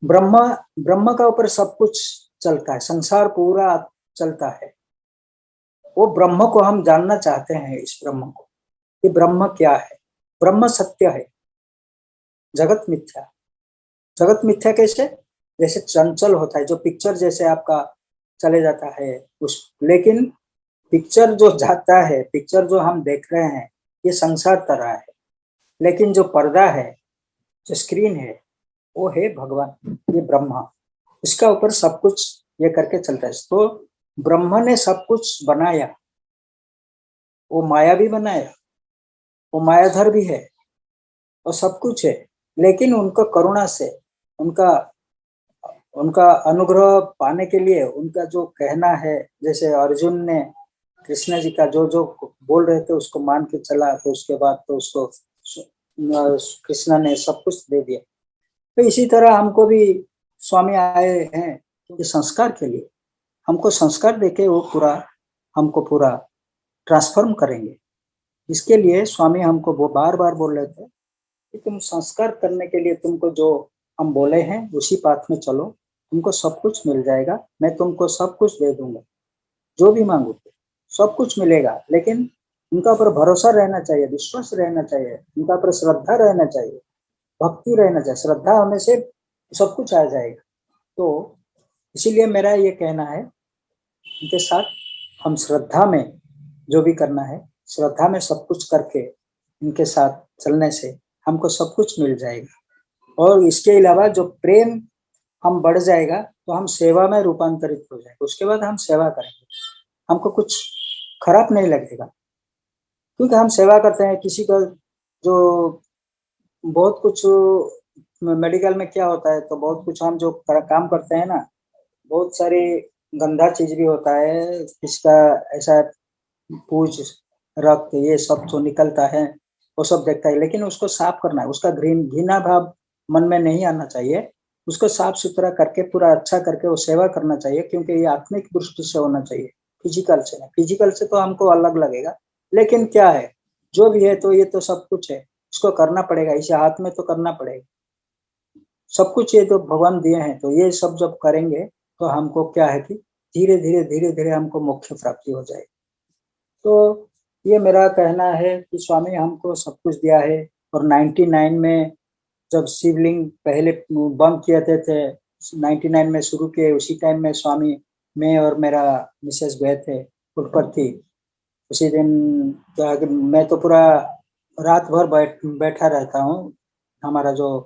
ब्रह्म ब्रह्म का ऊपर सब कुछ चलता है, संसार पूरा चलता है। वो ब्रह्म को हम जानना चाहते हैं, इस ब्रह्म को, कि ब्रह्म क्या है। ब्रह्म सत्य है, जगत मिथ्या। जगत मिथ्या कैसे? जैसे चंचल होता है, जो पिक्चर जैसे आपका चले जाता है उस, लेकिन पिक्चर जो जाता है, पिक्चर जो हम देख रहे हैं, ये संसार तरह है। लेकिन जो पर्दा है, जो स्क्रीन है, वो है भगवान, ये ब्रह्मा। इसका ऊपर सब कुछ ये करके चलता है। तो ब्रह्म ने सब कुछ बनाया, वो माया भी बनाया, वो मायाधर भी है और सब कुछ है। लेकिन उनको करुणा से, उनका उनका अनुग्रह पाने के लिए, उनका जो कहना है, जैसे अर्जुन ने कृष्ण जी का जो जो बोल रहे थे उसको मान के चला, तो उसके बाद तो उसको कृष्ण ने सब कुछ दे दिया। तो इसी तरह हमको भी स्वामी आए हैं कि संस्कार के लिए, हमको संस्कार देके वो पूरा, हमको पूरा ट्रांसफॉर्म करेंगे। इसके लिए स्वामी हमको वो बार बार बोल रहे थे कि तुम संस्कार करने के लिए, तुमको जो हम बोले हैं उसी पाथ में चलो, तुमको सब कुछ मिल जाएगा, मैं तुमको सब कुछ दे दूंगा, जो भी मांगोगे सब कुछ मिलेगा। लेकिन उनका पर भरोसा रहना चाहिए, विश्वास रहना चाहिए, उनका पर श्रद्धा रहना चाहिए, भक्ति रहना चाहिए। श्रद्धा होने से सब कुछ आ जाएगा। तो इसीलिए मेरा ये कहना है, उनके साथ हम श्रद्धा में जो भी करना है, श्रद्धा में सब कुछ करके इनके साथ चलने से हमको सब कुछ मिल जाएगा। और इसके अलावा जो प्रेम हम बढ़ जाएगा तो हम सेवा में रूपांतरित हो जाएगा। उसके बाद हम सेवा करेंगे, हमको कुछ खराब नहीं लगेगा, क्योंकि हम सेवा करते हैं किसी का। जो बहुत कुछ मेडिकल में क्या होता है, तो बहुत कुछ हम जो काम करते हैं ना, बहुत सारी गंदा चीज भी होता है, इसका ऐसा पूछ रक्त ये सब जो निकलता है वो सब देखता है, लेकिन उसको साफ करना है। उसका घृणा भाव मन में नहीं आना चाहिए, उसको साफ सुथरा करके पूरा अच्छा करके वो सेवा करना चाहिए, क्योंकि ये आत्मिक दृष्टि से होना चाहिए, फिजिकल से नहीं। फिजिकल से तो हमको अलग लगेगा, लेकिन क्या है, जो भी है तो ये तो सब कुछ है, इसको करना पड़ेगा, इसे हाथ में तो करना पड़ेगा। सब कुछ ये तो भगवान दिए हैं, तो ये सब जब करेंगे तो हमको क्या है कि धीरे धीरे धीरे धीरे हमको मोक्ष प्राप्ति हो जाएगी। तो ये मेरा कहना है कि स्वामी हमको सब कुछ दिया है। और 99 में जब शिवलिंग पहले बंद किए थे 99 में शुरू किए, उसी टाइम में स्वामी, मैं और मेरा मिसेस गए थे पुटपर्थी। उसी दिन क्या कि मैं तो पूरा रात भर बैठा रहता हूँ, हमारा जो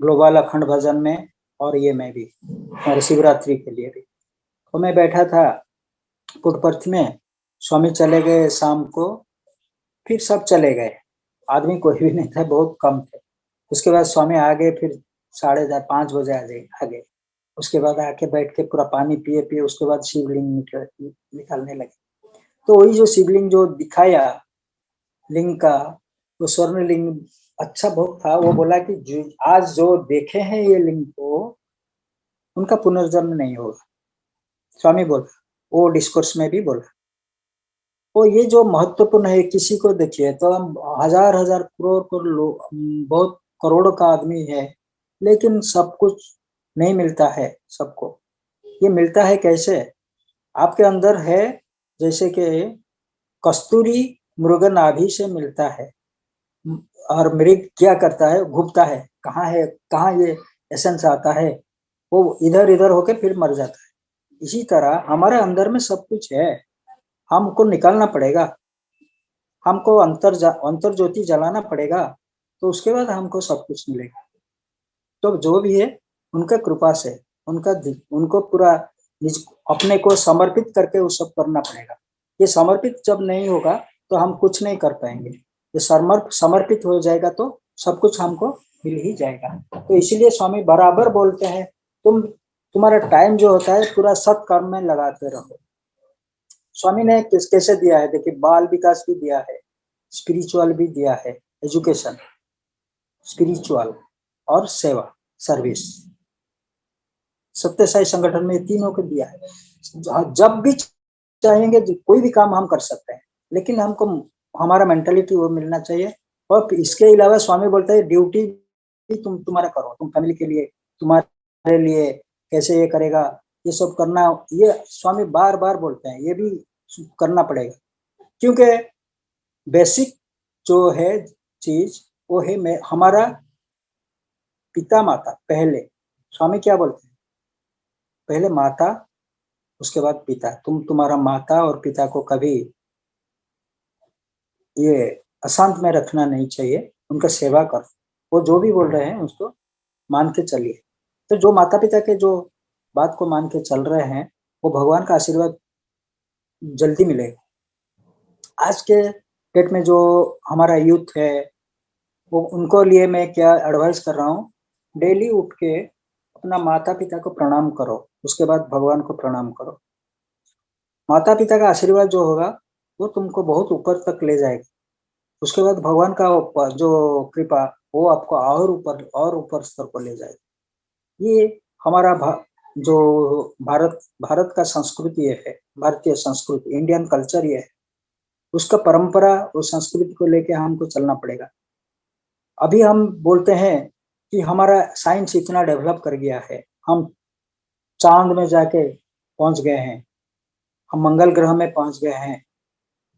ग्लोबल अखंड भजन में, और ये मैं भी, और शिवरात्रि के लिए भी। तो मैं बैठा था पुटपर्थी में, स्वामी चले गए शाम को, फिर सब चले गए, आदमी कोई भी नहीं था, बहुत कम थे। उसके बाद स्वामी आ गए, फिर 4:30-5 बजे आ गए। उसके बाद आके बैठ के पूरा पानी पिए, उसके बाद शिवलिंग निकालने लगे। तो वही जो शिवलिंग जो दिखाया लिंग का, वो स्वर्ण लिंग अच्छा बहुत था। वो बोला कि आज जो देखे हैं ये लिंग को, उनका पुनर्जन्म नहीं होगा। स्वामी बोला, वो डिस्कोर्स में भी बोला। तो ये जो महत्वपूर्ण है, किसी को देखिए तो हम हजार हजार करोड़ लोग, बहुत करोड़ों का आदमी है, लेकिन सब कुछ नहीं मिलता है सबको। ये मिलता है कैसे? आपके अंदर है, जैसे कि कस्तूरी मृग नाभि से मिलता है, और मृग क्या करता है, घूमता है, कहाँ ये एसेंस आता है, वो इधर इधर होके फिर मर जाता है। इसी तरह हमारे अंदर में सब कुछ है, हमको निकालना पड़ेगा, हमको अंतर ज्योति जलाना पड़ेगा, तो उसके बाद हमको सब कुछ मिलेगा। तो जो भी है उनका कृपा से, उनको पूरा अपने को समर्पित करके वो सब करना पड़ेगा। ये समर्पित जब नहीं होगा तो हम कुछ नहीं कर पाएंगे। ये समर्पित हो जाएगा तो सब कुछ हमको मिल ही जाएगा। तो इसीलिए स्वामी बराबर बोलते हैं, तुम्हारा टाइम जो होता है पूरा सत्कर्म में लगाते रहो। स्वामी ने कैसे दिया है, देखिए, बाल विकास भी दिया है, स्पिरिचुअल भी दिया है, एजुकेशन, स्पिरिचुअल और सेवा, सर्विस। सत्य साई संगठन में तीनों को दिया है। जब भी चाहेंगे कोई भी काम हम कर सकते हैं, लेकिन हमको हमारा मेंटालिटी वो मिलना चाहिए। और इसके अलावा स्वामी बोलते हैं ड्यूटी तुम्हारा करो, तुम फैमिली के लिए, तुम्हारे लिए कैसे ये करेगा, ये सब करना, ये स्वामी बार बार बोलते हैं, ये भी करना पड़ेगा। क्योंकि बेसिक जो है चीज वो है हमारा पिता माता। पहले स्वामी क्या बोलते हैं, पहले माता उसके बाद पिता। तुम्हारा माता और पिता को कभी ये अशांत में रखना नहीं चाहिए, उनका सेवा करो। वो जो भी बोल रहे हैं उसको मान के चलिए। तो जो माता पिता के जो बात को मान के चल रहे हैं वो भगवान का आशीर्वाद जल्दी मिलेगा। आज के डेट में जो हमारा यूथ है वो उनको लिए मैं क्या एडवाइस कर रहा हूँ, डेली उठ के अपना माता पिता को प्रणाम करो, उसके बाद भगवान को प्रणाम करो। माता पिता का आशीर्वाद जो होगा वो तुमको बहुत ऊपर तक ले जाएगा। उसके बाद भगवान का जो कृपा वो आपको और ऊपर स्तर पर ले जाएगा। ये हमारा जो भारत का संस्कृति ये है, भारतीय संस्कृति, इंडियन कल्चर ये है, उसका परंपरा उस संस्कृति को लेके हमको चलना पड़ेगा। अभी हम बोलते हैं कि हमारा साइंस इतना डेवलप कर गया है, हम चांद में जाके पहुंच गए हैं, हम मंगल ग्रह में पहुंच गए हैं,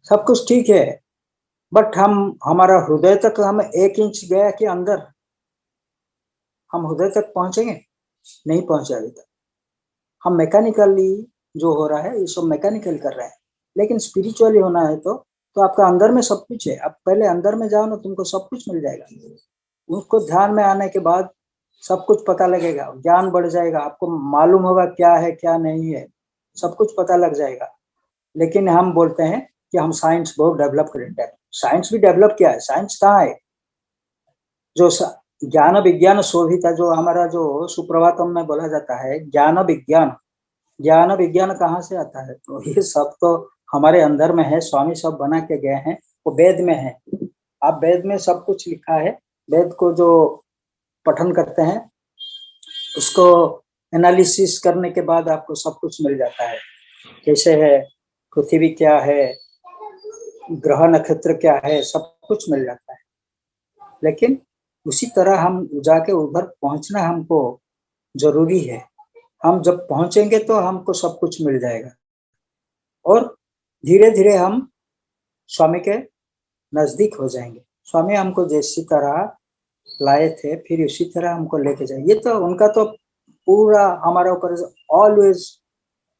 सब कुछ ठीक है, बट हमारा हृदय तक हम 1 इंच गया कि अंदर हम हृदय तक पहुंचेंगे? नहीं पहुंचे अभी तक। हम मैकेनिकली जो हो रहा है ये सब मैकेनिकल कर रहे हैं, लेकिन स्पिरिचुअली होना है तो आपका अंदर में सब कुछ है। आप पहले अंदर में जाओ ना, तुमको सब कुछ मिल जाएगा। उसको ध्यान में आने के बाद सब कुछ पता लगेगा, ज्ञान बढ़ जाएगा, आपको मालूम होगा क्या है क्या नहीं है, सब कुछ पता लग जाएगा। लेकिन हम बोलते हैं कि हम साइंस बहुत डेवलप करेंगे। साइंस भी डेवलप किया है, साइंस कहाँ है? जो ज्ञान विज्ञान शोभिता, जो हमारा जो सुप्रभातम में बोला जाता है, ज्ञान विज्ञान कहाँ से आता है? तो ये सब तो हमारे अंदर में है, स्वामी सब बना के गए हैं, वो वेद में है। आप वेद में सब कुछ लिखा है, वेद को जो पठन करते हैं उसको एनालिसिस करने के बाद आपको सब कुछ मिल जाता है, कैसे है पृथ्वी, क्या है ग्रह नक्षत्र, क्या है, सब कुछ मिल जाता है। लेकिन उसी तरह हम जाके उधर पहुंचना हमको जरूरी है। हम जब पहुंचेंगे तो हमको सब कुछ मिल जाएगा और धीरे धीरे हम स्वामी के नजदीक हो जाएंगे। स्वामी हमको जैसी तरह लाए थे फिर उसी तरह हमको लेके जाएंगे। ये तो उनका तो पूरा हमारा ऊपर ऑलवेज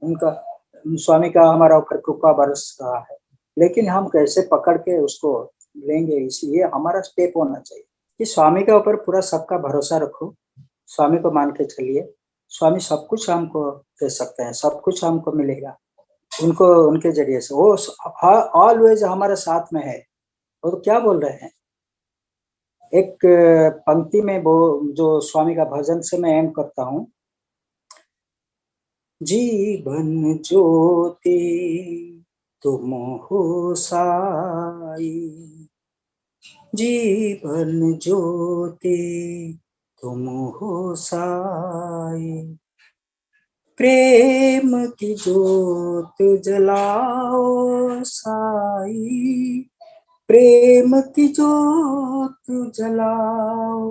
उनका, स्वामी का हमारा ऊपर कृपा बरस रहा है, लेकिन हम कैसे पकड़ के उसको लेंगे, इसलिए हमारा स्टेप होना चाहिए कि स्वामी के ऊपर पूरा सबका भरोसा रखो, स्वामी को मान के चलिए। स्वामी सब कुछ हमको दे सकते हैं, सब कुछ हमको मिलेगा उनको, उनके जरिए से। वो ऑलवेज हमारे साथ में है। वो तो क्या बोल रहे हैं, एक पंक्ति में वो जो स्वामी का भजन से मैं एम करता हूँ, जीवन ज्योति तुम हो साई, जीवन ज्योति तुम हो साई, प्रेम की ज्योत जलाओ साई, प्रेम की ज्योत जलाओ।